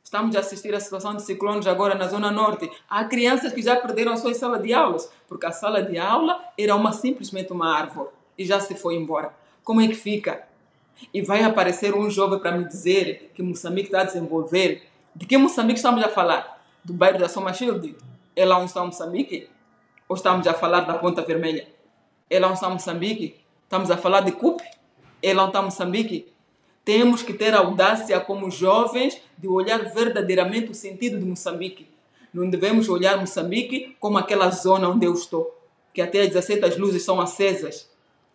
Estamos a assistir a situação de ciclones agora na Zona Norte. Há crianças que já perderam a sua sala de aulas, porque a sala de aula era simplesmente uma árvore e já se foi embora. Como é que fica? E vai aparecer um jovem para me dizer que Moçambique está a desenvolver. De que Moçambique estamos a falar? Do bairro da Soma Shield? É lá onde está Moçambique? Ou estamos a falar da Ponta Vermelha? É lá onde está Moçambique? Estamos a falar de Cupe? É lá onde está Moçambique? Temos que ter audácia como jovens de olhar verdadeiramente o sentido de Moçambique. Não devemos olhar Moçambique como aquela zona onde eu estou, que até às 17 as luzes são acesas.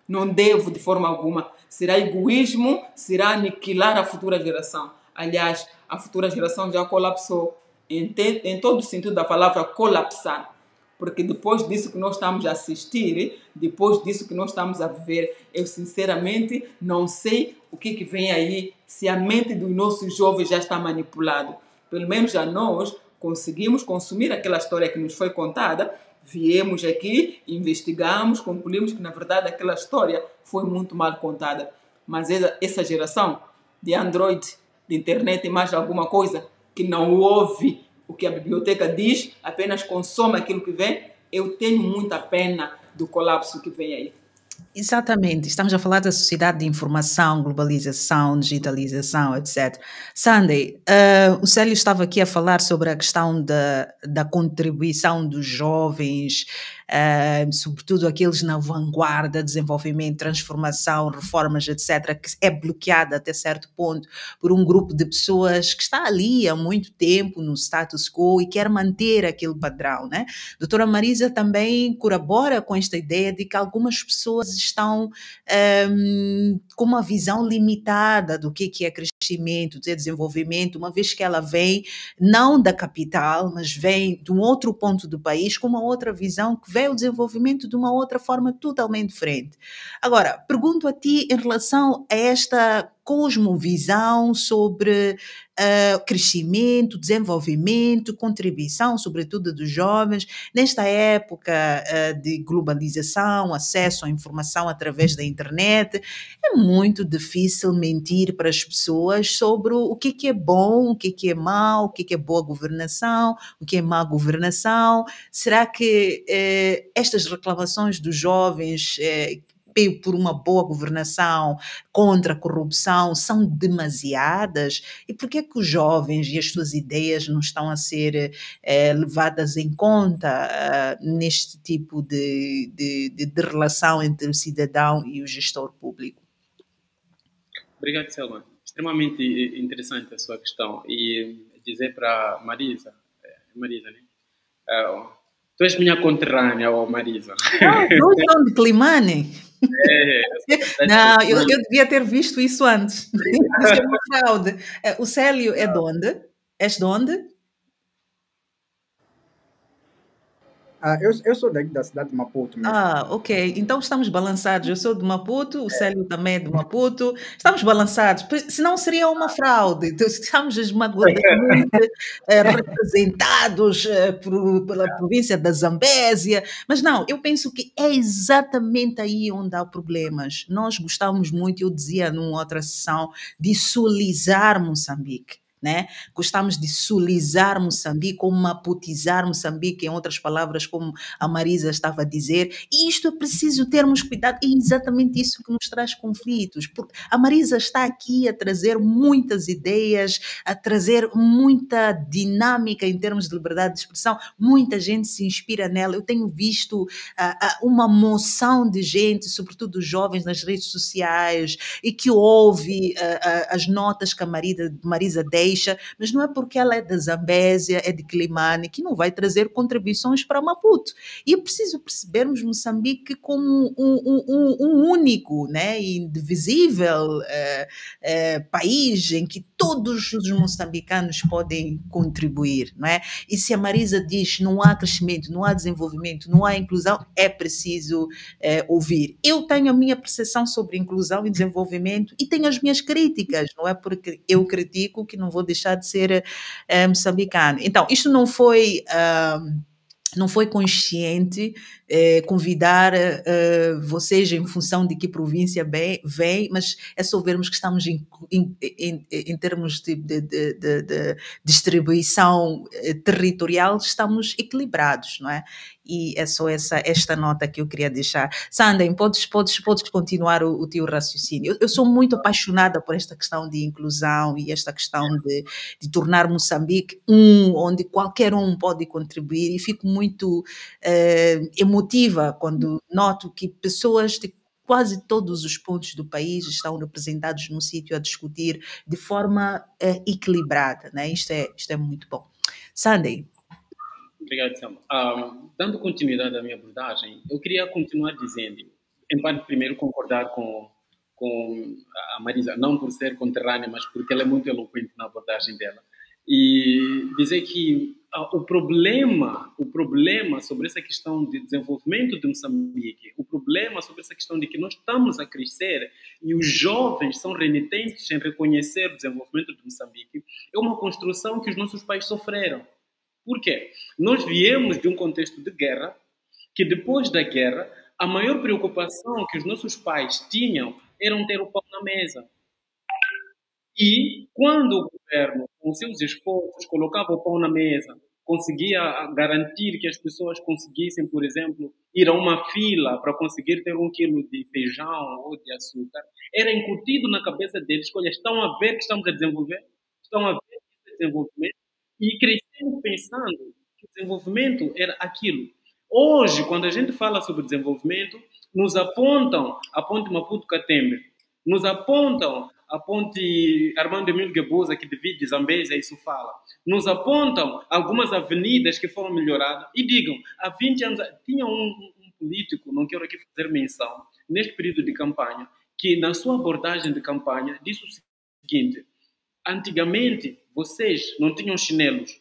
Não devo de forma alguma. Será egoísmo, será aniquilar a futura geração. Aliás, a futura geração já colapsou. Em todo o sentido da palavra colapsar. Porque depois disso que nós estamos a assistir, depois disso que nós estamos a viver, eu sinceramente não sei o que vem aí, se a mente dos nossos jovens já está manipulada. Pelo menos já nós conseguimos consumir aquela história que nos foi contada, viemos aqui, investigamos, concluímos que na verdade aquela história foi muito mal contada. Mas essa geração de Android, de internet e mais alguma coisa, que não ouve o que a biblioteca diz, apenas consome aquilo que vem, eu tenho muita pena do colapso que vem aí. Exatamente, estamos a falar da sociedade de informação, globalização, digitalização, etc. Sandy, o Célio estava aqui a falar sobre a questão da contribuição dos jovens sobretudo aqueles na vanguarda, desenvolvimento, transformação, reformas, etc., que é bloqueada até certo ponto por um grupo de pessoas que está ali há muito tempo no status quo e quer manter aquele padrão, né? Doutora Marisa também corrobora com esta ideia de que algumas pessoas estão com uma visão limitada do que é crescimento, de desenvolvimento, uma vez que ela vem não da capital, mas vem de um outro ponto do país, com uma outra visão, que vê o desenvolvimento de uma outra forma totalmente diferente. Agora, pergunto a ti em relação a esta cosmovisão sobre crescimento, desenvolvimento, contribuição, sobretudo dos jovens, nesta época de globalização, acesso à informação através da internet. É muito difícil mentir para as pessoas sobre o que é bom, o que é mau, o que é boa governação, o que é má governação. Será que estas reclamações dos jovens por uma boa governação, contra a corrupção, são demasiadas? E por que é que os jovens e as suas ideias não estão a ser levadas em conta neste tipo de relação entre o cidadão e o gestor público? Obrigado, Selma. Extremamente interessante a sua questão. E dizer para Marisa, né? Tu és minha conterrânea, Marisa. Dois são de Climane? Não, eu devia ter visto isso antes. Isso é uma fraude. O Célio é de onde? És de onde? Eu sou daqui da cidade de Maputo mesmo. Ok. Então estamos balançados. Eu sou de Maputo, o Célio também é de Maputo. Estamos balançados. Senão seria uma fraude. Estamos esmagadoramente representados pela província da Zambésia. Mas não, eu penso que é exatamente aí onde há problemas. Nós gostamos muito, eu dizia numa outra sessão, de sulizar Moçambique. Né? Gostamos de sulizar Moçambique, ou maputizar Moçambique, em outras palavras, como a Marisa estava a dizer, e isto é preciso termos cuidado, é exatamente isso que nos traz conflitos, porque a Marisa está aqui a trazer muitas ideias, a trazer muita dinâmica em termos de liberdade de expressão, muita gente se inspira nela. Eu tenho visto uma moção de gente, sobretudo os jovens, nas redes sociais, e que ouve as notas que a Marisa deixa, mas não é porque ela é da Zambésia, é de Climane, que não vai trazer contribuições para Maputo. E é preciso percebermos Moçambique como um único, né, indivisível país em que todos os moçambicanos podem contribuir, não é? E se a Marisa diz não há crescimento, não há desenvolvimento, não há inclusão, é preciso ouvir. Eu tenho a minha percepção sobre inclusão e desenvolvimento e tenho as minhas críticas, não é porque eu critico que não vou deixar de ser moçambicano. Então, isto não foi consciente convidar vocês em função de que província vem, mas é só vermos que estamos em termos de distribuição territorial, estamos equilibrados, não é? E é só esta nota que eu queria deixar. Sandem, podes continuar o teu raciocínio. Eu sou muito apaixonada por esta questão de inclusão e esta questão de tornar Moçambique onde qualquer um pode contribuir, e fico muito emotiva quando noto que pessoas de quase todos os pontos do país estão representados num sítio a discutir de forma equilibrada, né? Isto é muito bom. Sandy. Obrigado, Selma. Dando continuidade à minha abordagem, eu queria continuar dizendo, em parte, primeiro, concordar com a Marisa, não por ser conterrânea, mas porque ela é muito eloquente na abordagem dela, e dizer que o problema sobre essa questão de desenvolvimento de Moçambique, o problema sobre essa questão de que nós estamos a crescer e os jovens são renitentes em reconhecer o desenvolvimento de Moçambique, é uma construção que os nossos pais sofreram. Por quê? Nós viemos de um contexto de guerra, que depois da guerra, a maior preocupação que os nossos pais tinham era ter o pão na mesa. E quando o governo, com seus esforços, colocava o pão na mesa, conseguia garantir que as pessoas conseguissem, por exemplo, ir a uma fila para conseguir ter 1 quilo de feijão ou de açúcar, era incutido na cabeça deles: olha, estão a ver que estamos a desenvolver, estão a ver que é desenvolvimento, e crescemos pensando que o desenvolvimento era aquilo. Hoje, quando a gente fala sobre desenvolvimento, nos apontam a ponte Maputo-Catembe, nos apontam a ponte Armando Emílio Guebuza, que divide Zambésia e Sofala, nos apontam algumas avenidas que foram melhoradas e digam, há 20 anos, tinha um político, não quero aqui fazer menção, neste período de campanha, que na sua abordagem de campanha disse o seguinte: antigamente vocês não tinham chinelos,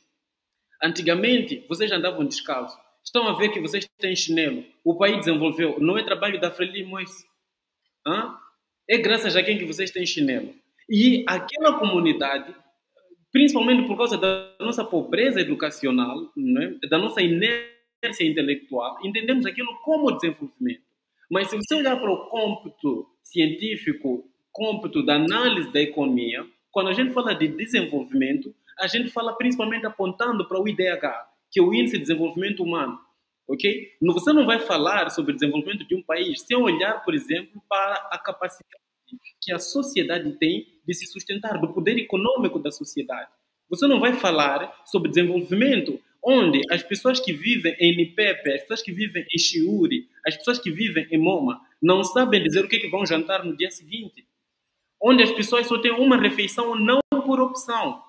antigamente vocês andavam descalços, estão a ver que vocês têm chinelo, o país desenvolveu, não é trabalho da Frelimo esse? É graças a quem que vocês têm chinelo. E aquela comunidade, principalmente por causa da nossa pobreza educacional, né, da nossa inércia intelectual, entendemos aquilo como desenvolvimento. Mas se você olhar para o cômputo científico, cômputo da análise da economia, quando a gente fala de desenvolvimento, a gente fala principalmente apontando para o IDH, que é o Índice de Desenvolvimento Humano. Okay? Você não vai falar sobre o desenvolvimento de um país sem olhar, por exemplo, para a capacidade que a sociedade tem de se sustentar, do poder econômico da sociedade. Você não vai falar sobre desenvolvimento onde as pessoas que vivem em Nipepe, as pessoas que vivem em Chiuri, as pessoas que vivem em Moma, não sabem dizer o que vão jantar no dia seguinte. Onde as pessoas só têm uma refeição não por opção.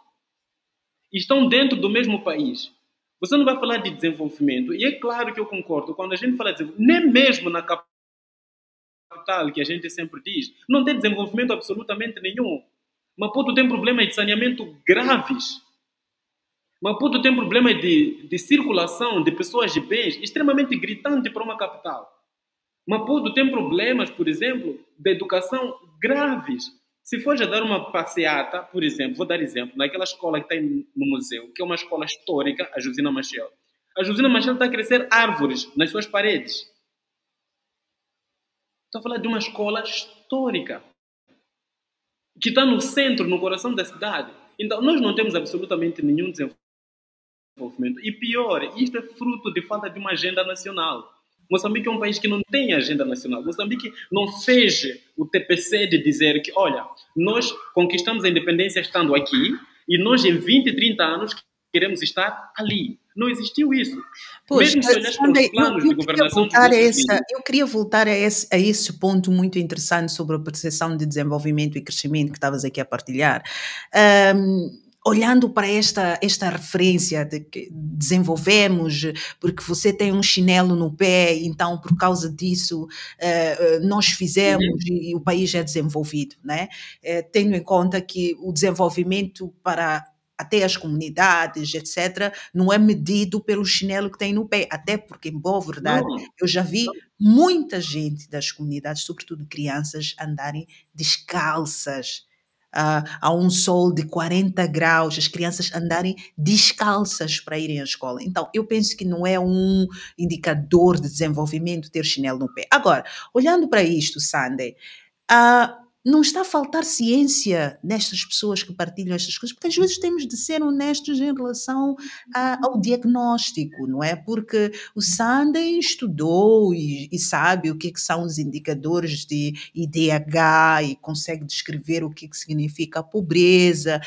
E estão dentro do mesmo país. Você não vai falar de desenvolvimento. E é claro que eu concordo, quando a gente fala de desenvolvimento, nem mesmo na capital, que a gente sempre diz, não tem desenvolvimento absolutamente nenhum. Maputo tem problemas de saneamento graves. Maputo tem problemas de circulação de pessoas e bens extremamente gritante para uma capital. Maputo tem problemas, por exemplo, de educação graves. Se for já dar uma passeata, por exemplo, vou dar exemplo, naquela escola que está no museu, que é uma escola histórica, a Josina Machel. A Josina Machel está a crescer árvores nas suas paredes. Estou a falar de uma escola histórica, que está no centro, no coração da cidade. Então, nós não temos absolutamente nenhum desenvolvimento. E pior, isto é fruto de falta de uma agenda nacional. Moçambique é um país que não tem agenda nacional. Moçambique não fez o TPC de dizer que, olha, nós conquistamos a independência estando aqui e nós em 20, 30 anos queremos estar ali. Não existiu isso. Pois, mesmo se olhares para os planos de governação eu queria voltar a esse ponto muito interessante sobre a percepção de desenvolvimento e crescimento que estavas aqui a partilhar. Olhando para esta referência de que desenvolvemos porque você tem um chinelo no pé, então por causa disso nós fizemos e o país é desenvolvido, né? Tendo em conta que o desenvolvimento para até as comunidades, etc., não é medido pelo chinelo que tem no pé, até porque, em boa verdade, eu já vi muita gente das comunidades, sobretudo crianças, andarem descalças, a um sol de 40 graus, as crianças andarem descalças para irem à escola. Então, eu penso que não é um indicador de desenvolvimento ter chinelo no pé. Agora, olhando para isto, Sandy, não está a faltar ciência nestas pessoas que partilham estas coisas, porque às vezes temos de ser honestos em relação ao diagnóstico, não é? Porque o Sandy estudou e sabe o que são os indicadores de IDH e consegue descrever o que significa a pobreza,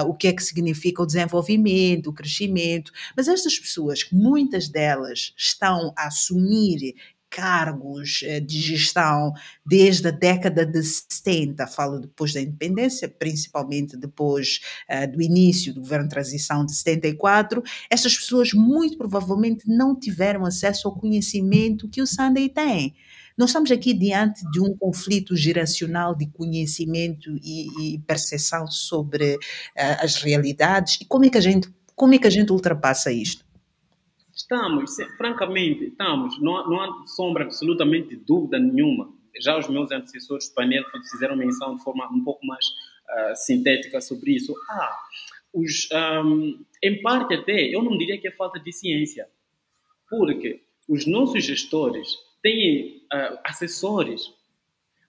o que é que significa o desenvolvimento, o crescimento. Mas estas pessoas, muitas delas estão a assumir cargos de gestão desde a década de 70, falo depois da independência, principalmente depois do início do governo de transição de 74, estas pessoas muito provavelmente não tiveram acesso ao conhecimento que o Sandy tem. Nós estamos aqui diante de um conflito geracional de conhecimento e percepção sobre as realidades. E como é que a gente ultrapassa isto? Francamente, não há sombra absolutamente de dúvida nenhuma. Já os meus antecessores do painel fizeram menção de forma um pouco mais sintética sobre isso. Em parte até, eu não diria que é falta de ciência, porque os nossos gestores têm assessores,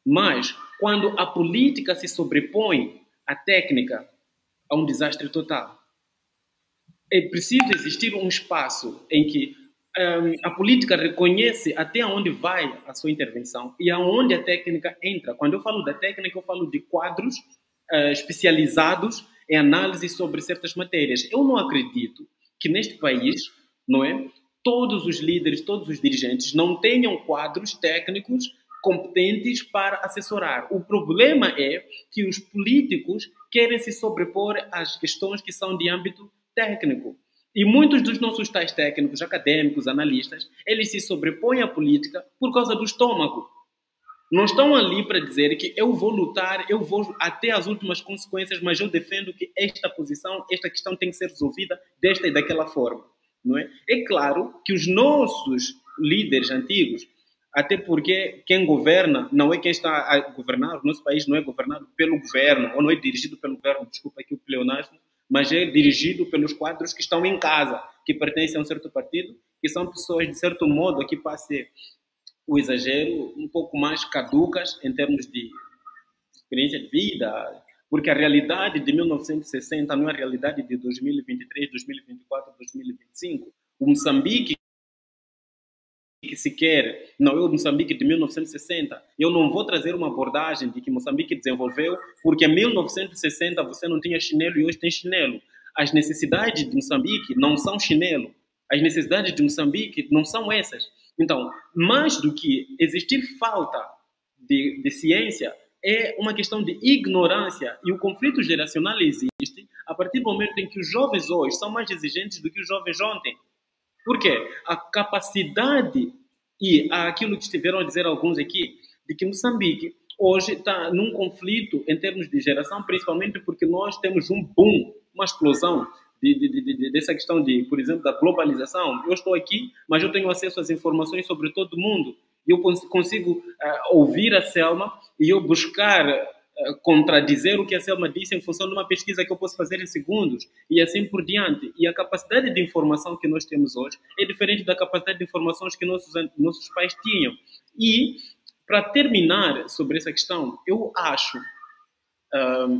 mas quando a política se sobrepõe à técnica, há um desastre total. É preciso existir um espaço em que a política reconhece até onde vai a sua intervenção e aonde a técnica entra. Quando eu falo da técnica, eu falo de quadros especializados em análise sobre certas matérias. Eu não acredito que neste país, não é, todos os líderes, todos os dirigentes não tenham quadros técnicos competentes para assessorar. O problema é que os políticos querem se sobrepor às questões que são de âmbito técnico. E muitos dos nossos tais técnicos, acadêmicos, analistas, eles se sobrepõem à política por causa do estômago. Não estão ali para dizer que eu vou lutar, eu vou até as últimas consequências, mas eu defendo que esta posição, esta questão tem que ser resolvida desta e daquela forma. Não é? É claro que os nossos líderes antigos, até porque quem governa não é quem está a governar, o nosso país não é governado pelo governo, ou não é dirigido pelo governo, desculpa aqui o pleonasmo, mas é dirigido pelos quadros que estão em casa, que pertencem a um certo partido, que são pessoas, de certo modo, aqui para ser o exagero, um pouco mais caducas em termos de experiência de vida, porque a realidade de 1960 não é a realidade de 2023, 2024, 2025. O Moçambique que se quer, não é o Moçambique de 1960. Eu não vou trazer uma abordagem de que Moçambique desenvolveu porque em 1960 você não tinha chinelo e hoje tem chinelo. As necessidades de Moçambique não são chinelo. As necessidades de Moçambique não são essas. Então, mais do que existir falta de ciência, é uma questão de ignorância. E o conflito geracional existe a partir do momento em que os jovens hoje são mais exigentes do que os jovens ontem. Por quê? A capacidade e aquilo que estiveram a dizer alguns aqui, de que Moçambique hoje está num conflito em termos de geração, principalmente porque nós temos um boom, uma explosão dessa questão de, por exemplo, da globalização. Eu estou aqui, mas eu tenho acesso às informações sobre todo mundo. Eu consigo ouvir a Selma e eu buscar contradizer o que a Selma disse em função de uma pesquisa que eu posso fazer em segundos e assim por diante. E a capacidade de informação que nós temos hoje é diferente da capacidade de informações que nossos pais tinham. E, para terminar sobre essa questão, eu acho...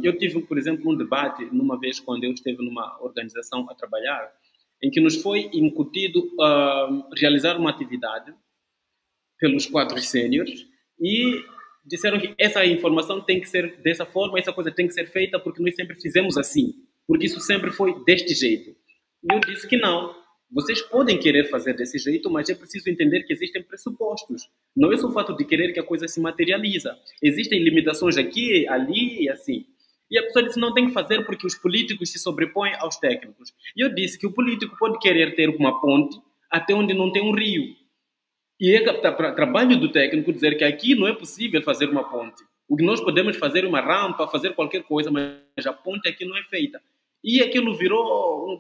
eu tive, por exemplo, um debate numa vez quando eu esteve numa organização a trabalhar, em que nos foi incutido realizar uma atividade pelos quadros séniores e disseram que essa informação tem que ser dessa forma, essa coisa tem que ser feita porque nós sempre fizemos assim, porque isso sempre foi deste jeito. E eu disse que não. Vocês podem querer fazer desse jeito, mas é preciso entender que existem pressupostos. Não é só o fato de querer que a coisa se materializa. Existem limitações aqui, ali e assim. E a pessoa disse não tem que fazer porque os políticos se sobrepõem aos técnicos. E eu disse que o político pode querer ter uma ponte até onde não tem um rio. E é trabalho do técnico dizer que aqui não é possível fazer uma ponte. O que nós podemos fazer é uma rampa, fazer qualquer coisa, mas a ponte aqui não é feita. E aquilo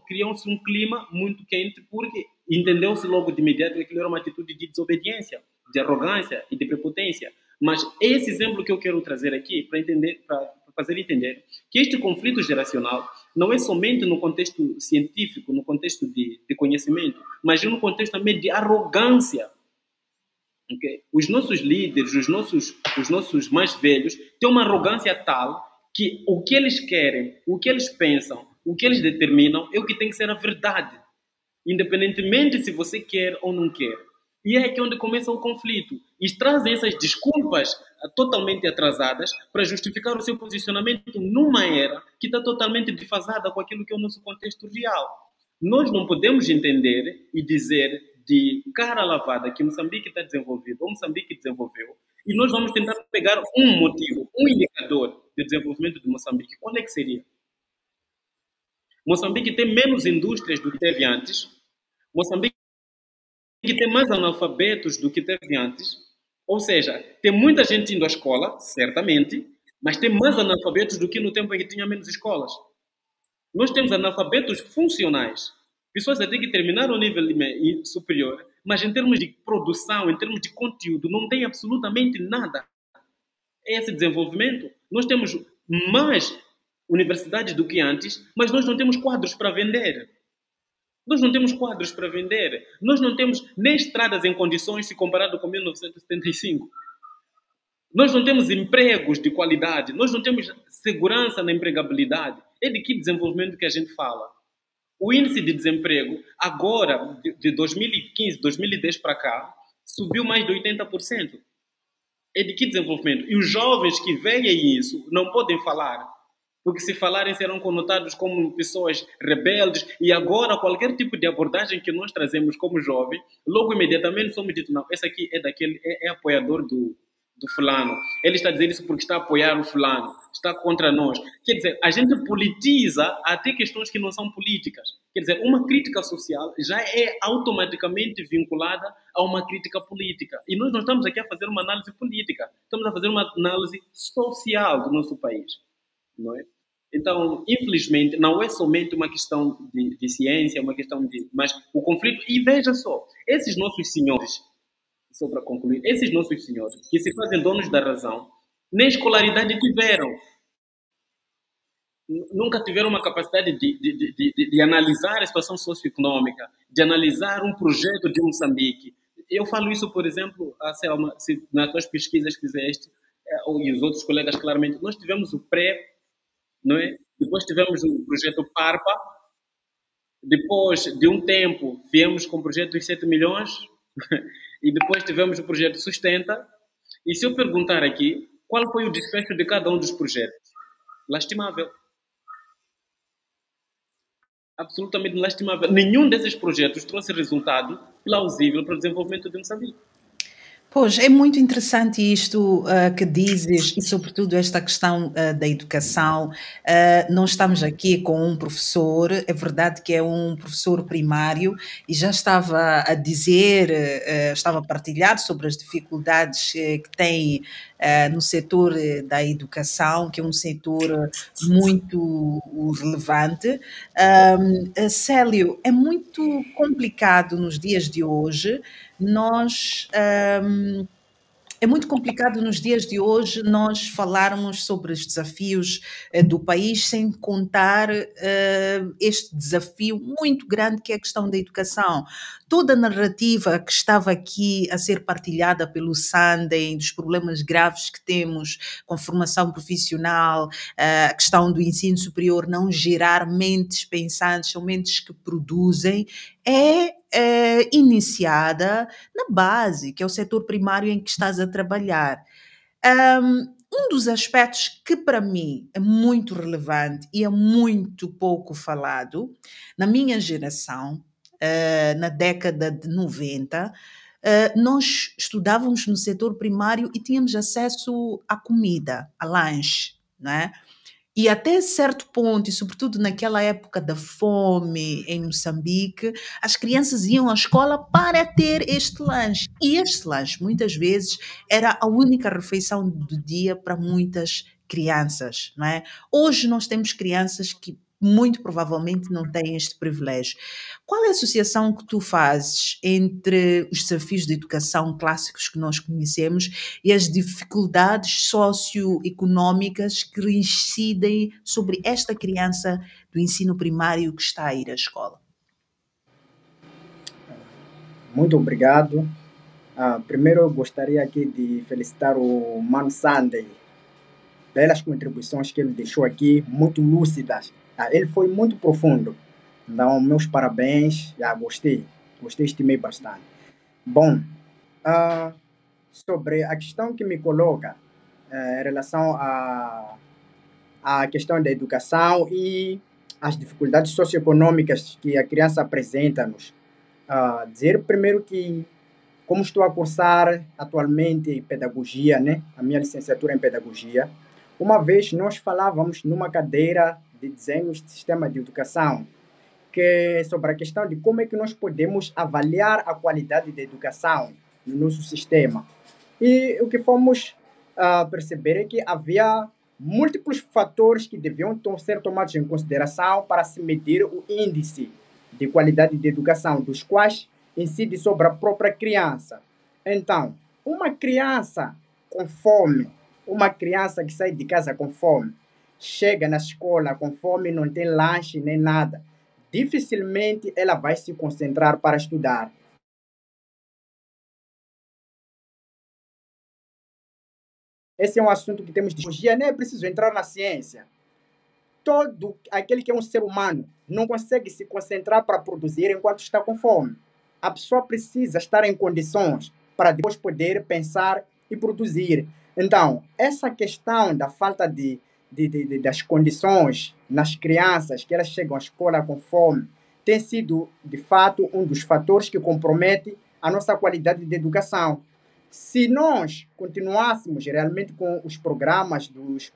criou-se um clima muito quente porque entendeu-se logo de imediato que aquilo era uma atitude de desobediência, de arrogância e de prepotência. Mas esse exemplo que eu quero trazer aqui para fazer entender que este conflito geracional não é somente no contexto científico, no contexto de conhecimento, mas no contexto também de arrogância. Okay? Os nossos líderes, os nossos mais velhos, têm uma arrogância tal que o que eles querem, o que eles pensam, o que eles determinam é o que tem que ser a verdade, independentemente se você quer ou não quer. E é aqui onde começa o conflito. E trazem essas desculpas totalmente atrasadas para justificar o seu posicionamento numa era que está totalmente defasada com aquilo que é o nosso contexto real. Nós não podemos entender e dizer de cara lavada que Moçambique está desenvolvido ou Moçambique desenvolveu e nós vamos tentar pegar um motivo, um indicador de desenvolvimento de Moçambique. Qual é que seria? Moçambique tem menos indústrias do que teve antes. Moçambique tem mais analfabetos do que teve antes. Ou seja, tem muita gente indo à escola, certamente, mas tem mais analfabetos do que no tempo em que tinha menos escolas. Nós temos analfabetos funcionais. Pessoas até que terminaram o nível superior, mas em termos de produção, em termos de conteúdo, não tem absolutamente nada. É esse desenvolvimento. Nós temos mais universidades do que antes, mas nós não temos quadros para vender. Nós não temos quadros para vender. Nós não temos nem estradas em condições se comparado com 1975. Nós não temos empregos de qualidade. Nós não temos segurança na empregabilidade. É de que desenvolvimento que a gente fala? O índice de desemprego, agora, de 2015, 2010 para cá, subiu mais de 80%. É de que desenvolvimento? E os jovens que veem isso não podem falar. porque se falarem serão conotados como pessoas rebeldes, e agora qualquer tipo de abordagem que nós trazemos como jovem, logo imediatamente somos dito, não, esse aqui é daquele, é apoiador do fulano, ele está a dizer isso porque está a apoiar o fulano, está contra nós. Quer dizer, a gente politiza até questões que não são políticas. Quer dizer, uma crítica social já é automaticamente vinculada a uma crítica política. E nós não estamos aqui a fazer uma análise política, estamos a fazer uma análise social do nosso país, não é? Então, infelizmente, não é somente uma questão de ciência, uma questão de... Mas o conflito... E veja só, esses nossos senhores, só para concluir, esses nossos senhores que se fazem donos da razão, nem escolaridade tiveram. Nunca tiveram uma capacidade de analisar a situação socioeconômica, de analisar um projeto de Moçambique. Eu falo isso, por exemplo, a Selma, se nas tuas pesquisas fizeste, e os outros colegas claramente, nós tivemos o pré, não é? Depois tivemos o projeto PARPA, depois de um tempo viemos com o projeto dos 7 milhões e depois tivemos o projeto Sustenta. E se eu perguntar aqui, qual foi o desfecho de cada um dos projetos? Lastimável. Absolutamente lastimável. Nenhum desses projetos trouxe resultado plausível para o desenvolvimento de Moçambique. Pois, é muito interessante isto que dizes e, sobretudo, esta questão da educação. Nós estamos aqui com um professor, é verdade que é um professor primário, e já estava a dizer, estava a partilhar sobre as dificuldades que tem no setor da educação, que é um setor muito relevante. Célio, é muito complicado nos dias de hoje nós é muito complicado nos dias de hoje nós falarmos sobre os desafios do país sem contar este desafio muito grande que é a questão da educação. Toda a narrativa que estava aqui a ser partilhada pelo Sandem, dos problemas graves que temos com formação profissional, a questão do ensino superior não gerar mentes pensantes, são mentes que produzem, é iniciada na base, que é o setor primário em que estás a trabalhar. Um dos aspectos que para mim é muito relevante e é muito pouco falado, na minha geração, na década de 90, nós estudávamos no setor primário e tínhamos acesso à comida, a lanche, não é? E até certo ponto, e sobretudo naquela época da fome em Moçambique, as crianças iam à escola para ter este lanche. E este lanche, muitas vezes, era a única refeição do dia para muitas crianças, não é? Hoje nós temos crianças que muito provavelmente não têm este privilégio. Qual é a associação que tu fazes entre os desafios de educação clássicos que nós conhecemos e as dificuldades socioeconómicas que incidem sobre esta criança do ensino primário que está a ir à escola? Muito obrigado. Primeiro, eu gostaria aqui de felicitar o Mano Sandey pelas contribuições que ele deixou aqui, muito lúcidas. Ele foi muito profundo. Então, meus parabéns. Gostei, estimei bastante. Bom, sobre a questão que me coloca em relação à questão da educação e as dificuldades socioeconômicas que a criança apresenta-nos. Dizer primeiro que, como estou a cursar atualmente pedagogia, né? A minha licenciatura em pedagogia, uma vez nós falávamos numa cadeira de desenhos de sistema de educação, que é sobre a questão de como é que nós podemos avaliar a qualidade da educação no nosso sistema. E o que fomos perceber é que havia múltiplos fatores que deviam ser tomados em consideração para se medir o índice de qualidade de educação, dos quais incide sobre a própria criança. Então, uma criança com fome, uma criança que sai de casa com fome, chega na escola com fome, não tem lanche nem nada, dificilmente ela vai se concentrar para estudar. Esse é um assunto que temos de discutir, nem é preciso entrar na ciência. Todo aquele que é um ser humano não consegue se concentrar para produzir enquanto está com fome. A pessoa precisa estar em condições para depois poder pensar e produzir. Então, essa questão da falta de das condições nas crianças, que elas chegam à escola com fome, tem sido, de fato, um dos fatores que compromete a nossa qualidade de educação. Se nós continuássemos realmente com os programas dos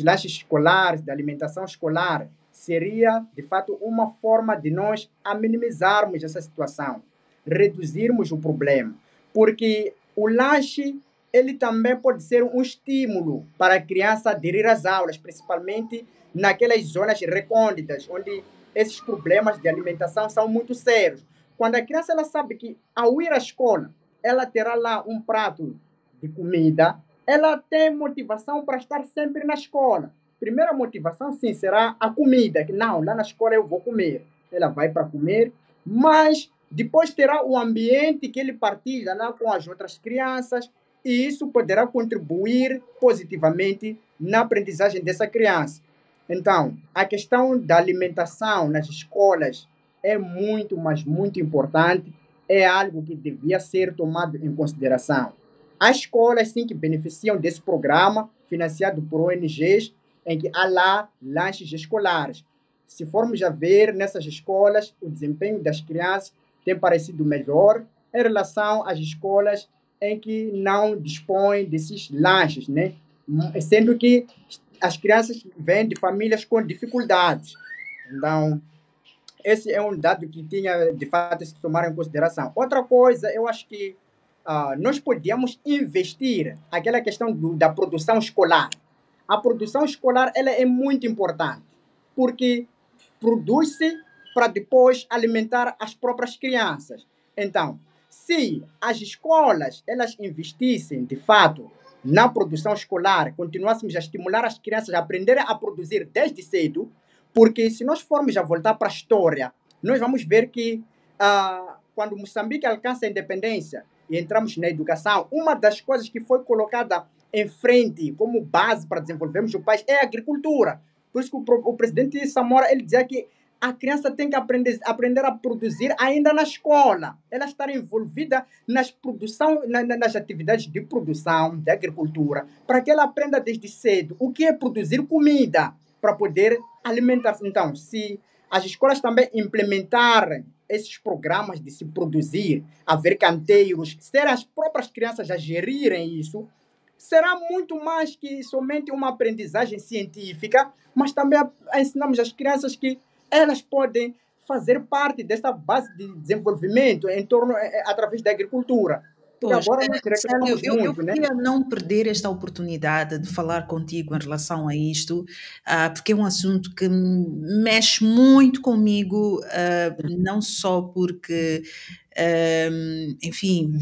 lanches escolares, da alimentação escolar, seria, de fato, uma forma de nós minimizarmos essa situação, reduzirmos o problema. Porque o lanche, ele também pode ser um estímulo para a criança aderir às aulas, principalmente naquelas zonas recônditas, onde esses problemas de alimentação são muito sérios. Quando a criança ela sabe que, ao ir à escola, ela terá lá um prato de comida, ela tem motivação para estar sempre na escola. Primeira motivação, sim, será a comida. Que não, lá na escola eu vou comer. Ela vai para comer, mas depois terá o ambiente que ele partilha lá com as outras crianças, e isso poderá contribuir positivamente na aprendizagem dessa criança. Então, a questão da alimentação nas escolas é muito, mas muito importante, é algo que devia ser tomado em consideração. As escolas, sim, que beneficiam desse programa, financiado por ONGs, em que há lá lanches escolares. Se formos a ver nessas escolas, o desempenho das crianças tem parecido melhor em relação às escolas em que não dispõem desses lanches, né? Sendo que as crianças vêm de famílias com dificuldades. Então, esse é um dado que tinha, de fato, se tomar em consideração. Outra coisa, eu acho que nós podíamos investir aquela questão da produção escolar. A produção escolar ela é muito importante, porque produz-se para depois alimentar as próprias crianças. Então, se as escolas elas investissem, de fato, na produção escolar, continuássemos a estimular as crianças a aprenderem a produzir desde cedo, porque se nós formos a voltar para a história, nós vamos ver que quando Moçambique alcança a independência e entramos na educação, uma das coisas que foi colocada em frente como base para desenvolvermos o país é a agricultura. Por isso que o presidente Samora ele dizia que a criança tem que aprender a produzir ainda na escola. Ela estar envolvida nas atividades de produção, de agricultura, para que ela aprenda desde cedo o que é produzir comida, para poder alimentar-se. Então, se as escolas também implementarem esses programas de se produzir, haver canteiros, ser as próprias crianças a gerirem isso, será muito mais que somente uma aprendizagem científica, mas também ensinamos as crianças que elas podem fazer parte dessa base de desenvolvimento em torno, através da agricultura. Pois, Agora nós Célio, eu muito, né? queria não perder esta oportunidade de falar contigo em relação a isto, porque é um assunto que mexe muito comigo, não só porque, enfim,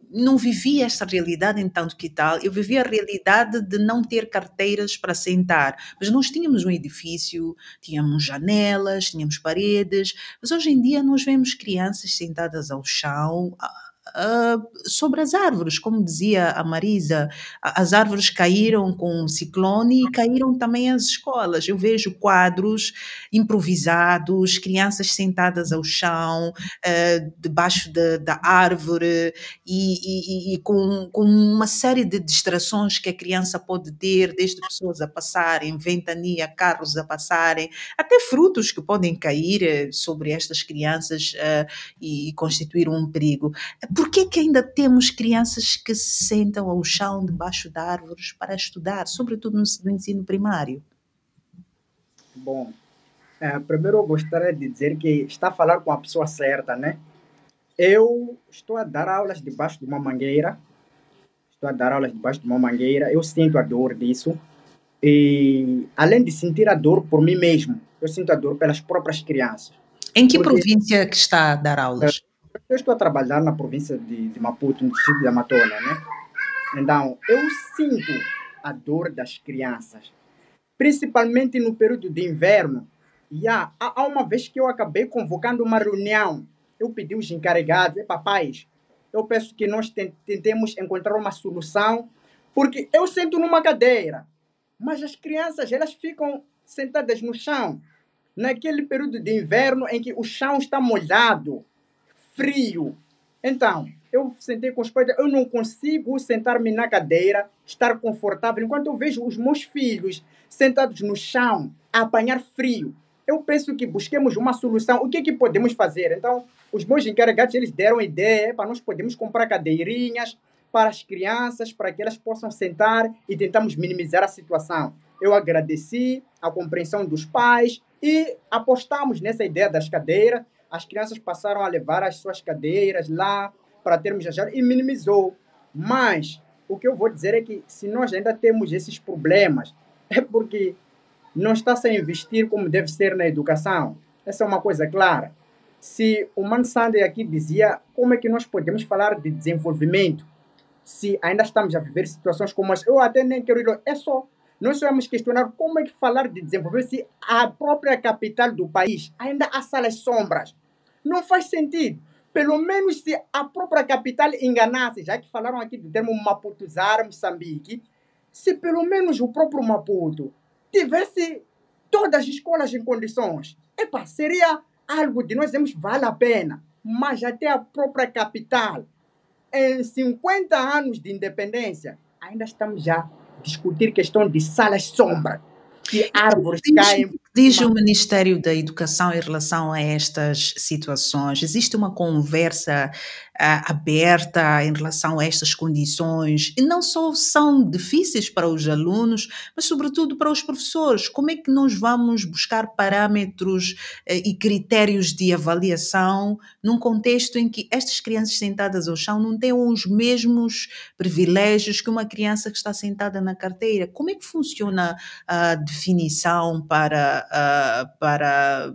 não vivi esta realidade em tanto que tal, eu vivi a realidade de não ter carteiras para sentar, mas nós tínhamos um edifício, tínhamos janelas, tínhamos paredes, mas hoje em dia nós vemos crianças sentadas ao chão, sobre as árvores, como dizia a Marisa, as árvores caíram com um ciclone e caíram também as escolas. Eu vejo quadros improvisados, crianças sentadas ao chão, debaixo da árvore e com uma série de distrações que a criança pode ter, desde pessoas a passarem, ventania, carros a passarem, até frutos que podem cair sobre estas crianças e constituir um perigo. Por que ainda temos crianças que se sentam ao chão debaixo de árvores para estudar, sobretudo no ensino primário? Bom, primeiro eu gostaria de dizer que está a falar com a pessoa certa, né? Eu estou a dar aulas debaixo de uma mangueira, eu sinto a dor disso, e além de sentir a dor por mim mesmo, eu sinto a dor pelas próprias crianças. Em que província que está a dar aulas? Eu estou a trabalhar na província de Maputo, no distrito de Amatola, né? Então, eu sinto a dor das crianças, principalmente no período de inverno. E há uma vez que eu acabei convocando uma reunião, eu pedi os encarregados, papais, eu peço que nós tentemos encontrar uma solução, porque eu sento numa cadeira, mas as crianças elas ficam sentadas no chão, naquele período de inverno em que o chão está molhado, frio, Então, eu sentei com os pais, eu não consigo sentar-me na cadeira, estar confortável, enquanto eu vejo os meus filhos sentados no chão, a apanhar frio. Eu penso que busquemos uma solução. O que é que podemos fazer? Então, os meus encarregados, eles deram ideia para nós podermos comprar cadeirinhas para as crianças, para que elas possam sentar e tentamos minimizar a situação. Eu agradeci a compreensão dos pais e apostamos nessa ideia das cadeiras. As crianças passaram a levar as suas cadeiras lá para termos a e minimizou. Mas o que eu vou dizer é que se nós ainda temos esses problemas, é porque não está-se a investir como deve ser na educação. Essa é uma coisa clara. Se o Mansande aqui dizia como é que nós podemos falar de desenvolvimento, se ainda estamos a viver situações como essa, eu até nem quero ir. É só. Nós só vamos questionar como é que falar de desenvolvimento se a própria capital do país ainda há salas sombras. Não faz sentido. Pelo menos se a própria capital enganasse, já que falaram aqui do termo Maputuzar, Moçambique, se pelo menos o próprio Maputo tivesse todas as escolas em condições, epa, seria algo de nós dizemos vale a pena. Mas até a própria capital, em 50 anos de independência, ainda estamos já a discutir questão de salas sombra, que árvores caem. Diz o Ministério da Educação em relação a estas situações? Existe uma conversa aberta em relação a estas condições? E não só são difíceis para os alunos, mas sobretudo para os professores. Como é que nós vamos buscar parâmetros e critérios de avaliação num contexto em que estas crianças sentadas ao chão não têm os mesmos privilégios que uma criança que está sentada na carteira? Como é que funciona a definição para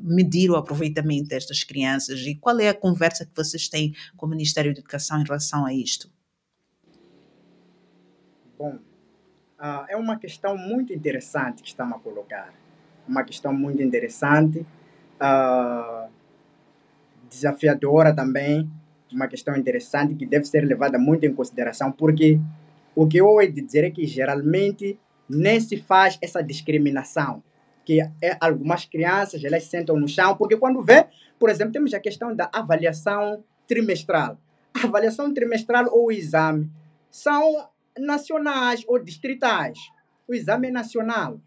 medir o aproveitamento destas crianças e qual é a conversa que vocês têm com o Ministério da Educação em relação a isto? Bom, é uma questão muito interessante que estamos a colocar. Uma questão muito interessante, desafiadora também, uma questão interessante que deve ser levada muito em consideração, porque o que eu ia dizer é que geralmente nem se faz essa discriminação, que algumas crianças elas sentam no chão, porque quando vê, por exemplo, temos a questão da avaliação trimestral. A avaliação trimestral ou o exame são nacionais ou distritais. O exame é nacional.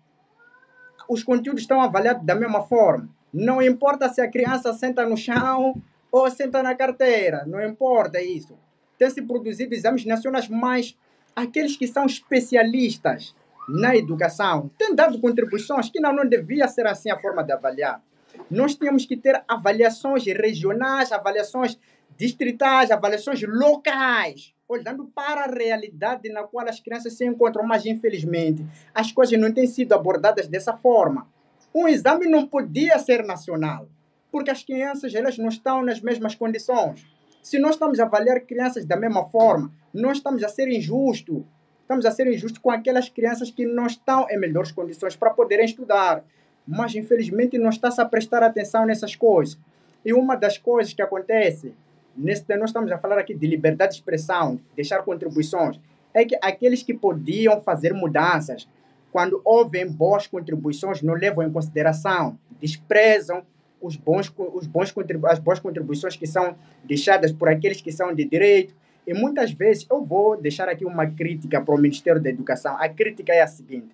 Os conteúdos estão avaliados da mesma forma. Não importa se a criança senta no chão ou senta na carteira, não importa isso. Tem-se produzido exames nacionais, mas aqueles que são especialistas na educação têm dado contribuições que não devia ser assim a forma de avaliar. Nós temos que ter avaliações regionais, avaliações distritais, avaliações locais, olhando para a realidade na qual as crianças se encontram, mas infelizmente as coisas não têm sido abordadas dessa forma. Um exame não podia ser nacional, porque as crianças elas não estão nas mesmas condições. Se nós estamos a avaliar crianças da mesma forma, nós estamos a ser injustos. Estamos a ser injustos com aquelas crianças que não estão em melhores condições para poderem estudar. Mas, infelizmente, não está-se a prestar atenção nessas coisas. E uma das coisas que acontece, nós estamos a falar aqui de liberdade de expressão, deixar contribuições, é que aqueles que podiam fazer mudanças, quando houve boas contribuições, não levam em consideração, desprezam as boas contribuições que são deixadas por aqueles que são de direito. E muitas vezes, eu vou deixar aqui uma crítica para o Ministério da Educação. A crítica é a seguinte,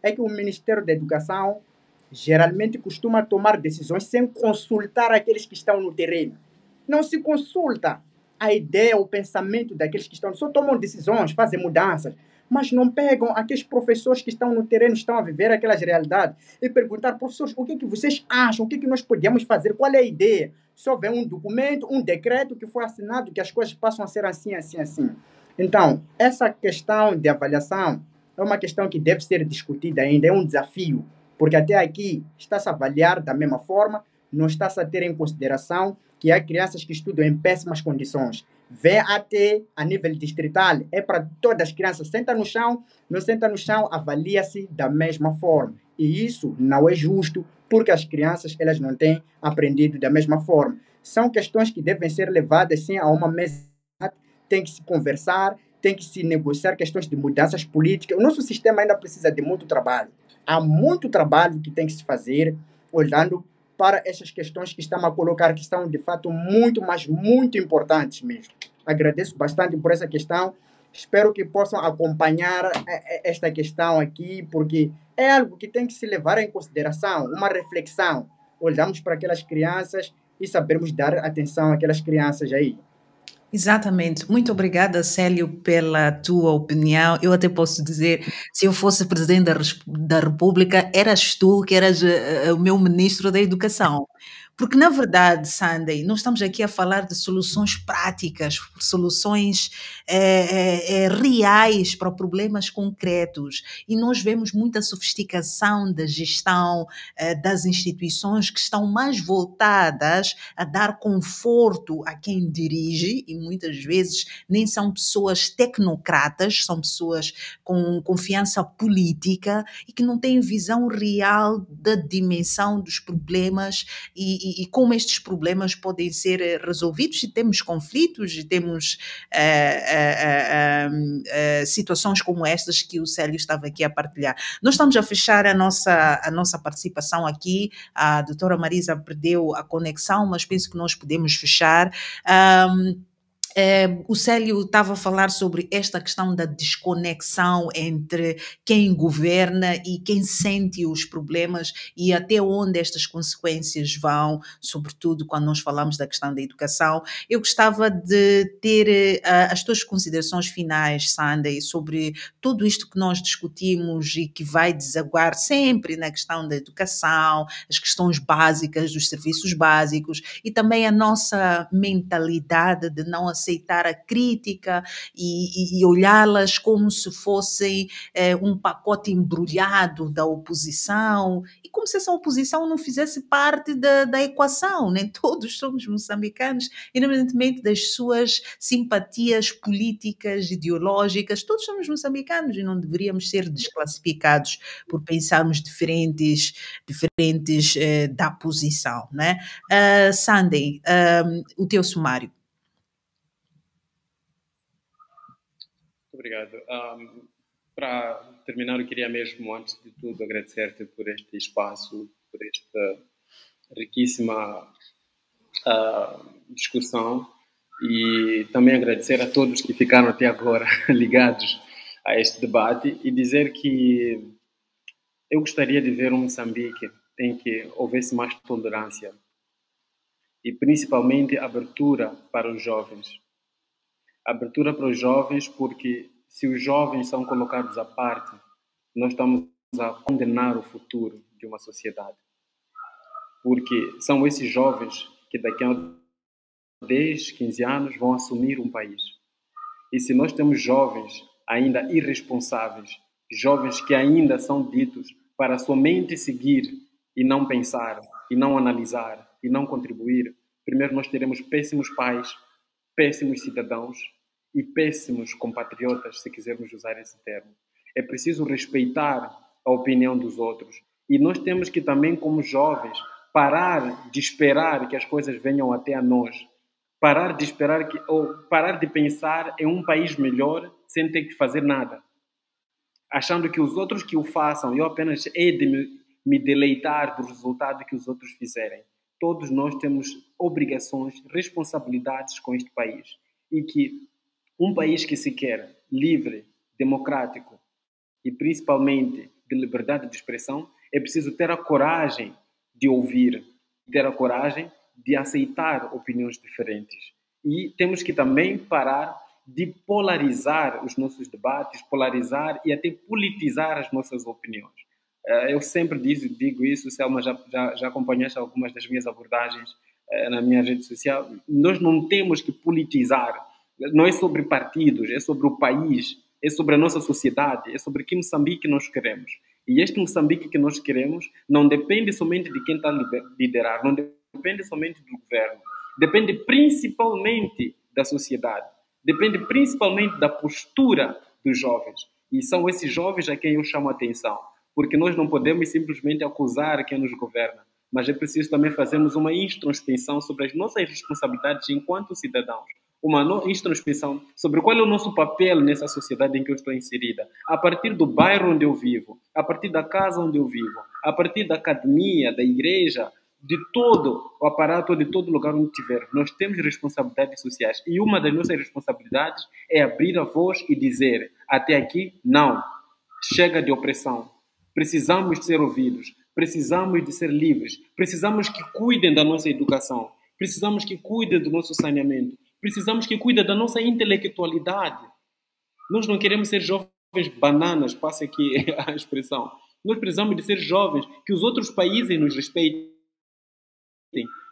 é que o Ministério da Educação geralmente costuma tomar decisões sem consultar aqueles que estão no terreno. Não se consulta a ideia, o pensamento daqueles que estão, só tomam decisões, fazem mudanças, mas não pegam aqueles professores que estão no terreno, estão a viver aquelas realidades e perguntar, professores, o que é que vocês acham, o que é que nós podemos fazer, qual é a ideia? Só vem um documento, um decreto que foi assinado, que as coisas passam a ser assim, assim, assim. Então, essa questão de avaliação é uma questão que deve ser discutida ainda, é um desafio, porque até aqui está-se a avaliar da mesma forma, não está-se a ter em consideração que há crianças que estudam em péssimas condições. Vem até a nível distrital, é para todas as crianças, senta no chão, não senta no chão, avalia-se da mesma forma. E isso não é justo, porque as crianças elas não têm aprendido da mesma forma. São questões que devem ser levadas sim a uma mesa, tem que se conversar, tem que se negociar questões de mudanças políticas. O nosso sistema ainda precisa de muito trabalho. Há muito trabalho que tem que se fazer, olhando para essas questões que estamos a colocar, que são de fato muito, mas muito importantes mesmo. Agradeço bastante por essa questão. Espero que possam acompanhar esta questão aqui, porque é algo que tem que se levar em consideração, uma reflexão. Olhamos para aquelas crianças e sabermos dar atenção àquelas crianças aí. Exatamente. Muito obrigada, Célio, pela tua opinião. Eu até posso dizer, se eu fosse presidente da República, eras tu que eras o meu ministro da Educação. Porque, na verdade, Sandy, nós estamos aqui a falar de soluções práticas, soluções reais para problemas concretos. E nós vemos muita sofisticação da gestão das instituições que estão mais voltadas a dar conforto a quem dirige, e muitas vezes nem são pessoas tecnocratas, são pessoas com confiança política e que não têm visão real da dimensão dos problemas e como estes problemas podem ser resolvidos, e temos conflitos, e temos situações como estas que o Célio estava aqui a partilhar. Nós estamos a fechar a nossa participação aqui. A doutora Marisa perdeu a conexão, mas penso que nós podemos fechar. O Célio estava a falar sobre esta questão da desconexão entre quem governa e quem sente os problemas e até onde estas consequências vão, sobretudo quando nós falamos da questão da educação. Eu gostava de ter as tuas considerações finais, Sandy, sobre tudo isto que nós discutimos e que vai desaguar sempre na questão da educação, as questões básicas dos serviços básicos e também a nossa mentalidade de não aceitar a crítica e olhá-las como se fossem um pacote embrulhado da oposição, e como se essa oposição não fizesse parte da equação. Nem todos somos moçambicanos, independentemente das suas simpatias políticas, ideológicas, todos somos moçambicanos e não deveríamos ser desclassificados por pensarmos diferentes da posição, né? Sandy, o teu sumário. Obrigado. Para terminar, eu queria mesmo, antes de tudo, agradecer-te por este espaço, por esta riquíssima discussão, e também agradecer a todos que ficaram até agora ligados a este debate, e dizer que eu gostaria de ver um Moçambique em que houvesse mais tolerância e principalmente abertura para os jovens. Abertura para os jovens, porque se os jovens são colocados à parte, nós estamos a condenar o futuro de uma sociedade. Porque são esses jovens que daqui a 10, 15 anos vão assumir um país. E se nós temos jovens ainda irresponsáveis, jovens que ainda são ditos para somente seguir e não pensar, e não analisar, e não contribuir, primeiro nós teremos péssimos pais, péssimos cidadãos e péssimos compatriotas, se quisermos usar esse termo. É preciso respeitar a opinião dos outros. E nós temos que também, como jovens, parar de esperar que as coisas venham até a nós. Parar de esperar ou parar de pensar em um país melhor sem ter que fazer nada. Achando que os outros que o façam, eu apenas hei de me deleitar do resultado que os outros fizerem. Todos nós temos obrigações, responsabilidades com este país. E que um país que se quer livre, democrático e principalmente de liberdade de expressão, é preciso ter a coragem de ouvir, ter a coragem de aceitar opiniões diferentes. E temos que também parar de polarizar os nossos debates, polarizar e até politizar as nossas opiniões. Eu sempre digo isso, Selma, já acompanhaste algumas das minhas abordagens na minha rede social. Nós não temos que politizar. Não é sobre partidos, é sobre o país, é sobre a nossa sociedade, é sobre que Moçambique nós queremos. E este Moçambique que nós queremos não depende somente de quem está a liderar, não depende somente do governo, depende principalmente da sociedade, depende principalmente da postura dos jovens. E são esses jovens a quem eu chamo a atenção, porque nós não podemos simplesmente acusar quem nos governa, mas é preciso também fazermos uma introspecção sobre as nossas responsabilidades enquanto cidadãos, uma introspecção sobre qual é o nosso papel nessa sociedade em que eu estou inserida, a partir do bairro onde eu vivo, a partir da casa onde eu vivo, a partir da academia, da igreja, de todo o aparato, de todo lugar onde estiver. Nós temos responsabilidades sociais e uma das nossas responsabilidades é abrir a voz e dizer: até aqui, não. Chega de opressão. Precisamos de ser ouvidos. Precisamos de ser livres. Precisamos que cuidem da nossa educação. Precisamos que cuidem do nosso saneamento. Precisamos que cuidem da nossa intelectualidade. Nós não queremos ser jovens bananas, passe aqui a expressão. Nós precisamos de ser jovens, que os outros países nos respeitem,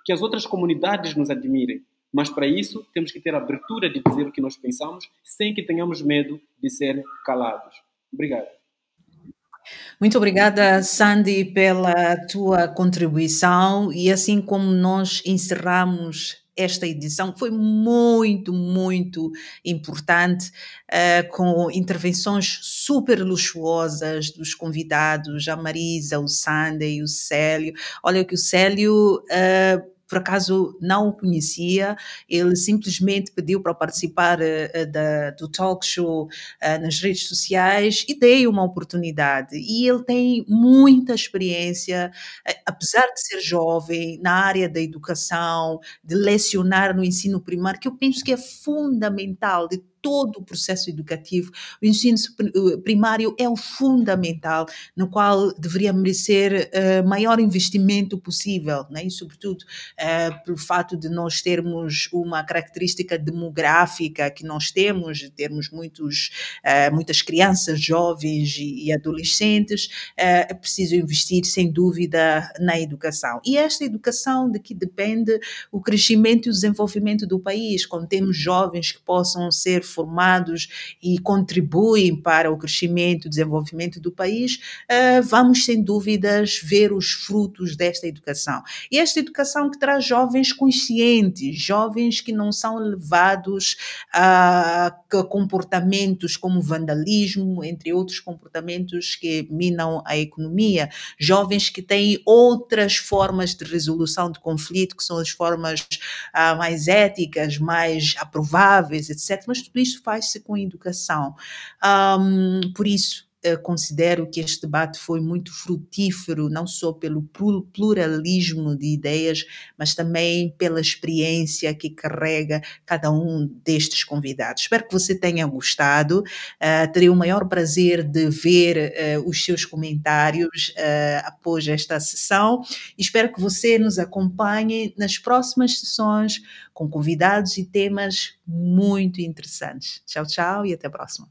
que as outras comunidades nos admirem. Mas para isso temos que ter a abertura de dizer o que nós pensamos, sem que tenhamos medo de ser calados. Obrigado. Muito obrigada, Sandy, pela tua contribuição. E assim como nós encerramos esta edição, que foi muito, muito importante, com intervenções super luxuosas dos convidados, a Marisa, o Sandy e o Célio. Olha que o Célio... por acaso não o conhecia, ele simplesmente pediu para participar do talk show nas redes sociais e dei uma oportunidade. E ele tem muita experiência, apesar de ser jovem, na área da educação, de lecionar no ensino primário, que eu penso que é fundamental de todo o processo educativo. O ensino primário é o fundamental, no qual deveria merecer maior investimento possível, né? E sobretudo pelo fato de nós termos uma característica demográfica que nós temos, de termos muitas crianças, jovens e adolescentes, é preciso investir, sem dúvida, na educação. E esta educação de que depende o crescimento e o desenvolvimento do país, quando temos jovens que possam ser formados e contribuem para o crescimento e desenvolvimento do país, vamos, sem dúvidas, ver os frutos desta educação. E esta educação que traz jovens conscientes, jovens que não são levados a comportamentos como vandalismo, entre outros comportamentos que minam a economia, jovens que têm outras formas de resolução de conflito, que são as formas mais éticas, mais aprováveis, etc. Mas tudo isso faz-se com educação. Por isso, considero que este debate foi muito frutífero, não só pelo pluralismo de ideias, mas também pela experiência que carrega cada um destes convidados. Espero que você tenha gostado. Terei o maior prazer de ver os seus comentários após esta sessão. Espero que você nos acompanhe nas próximas sessões com convidados e temas muito interessantes. Tchau, tchau e até a próxima.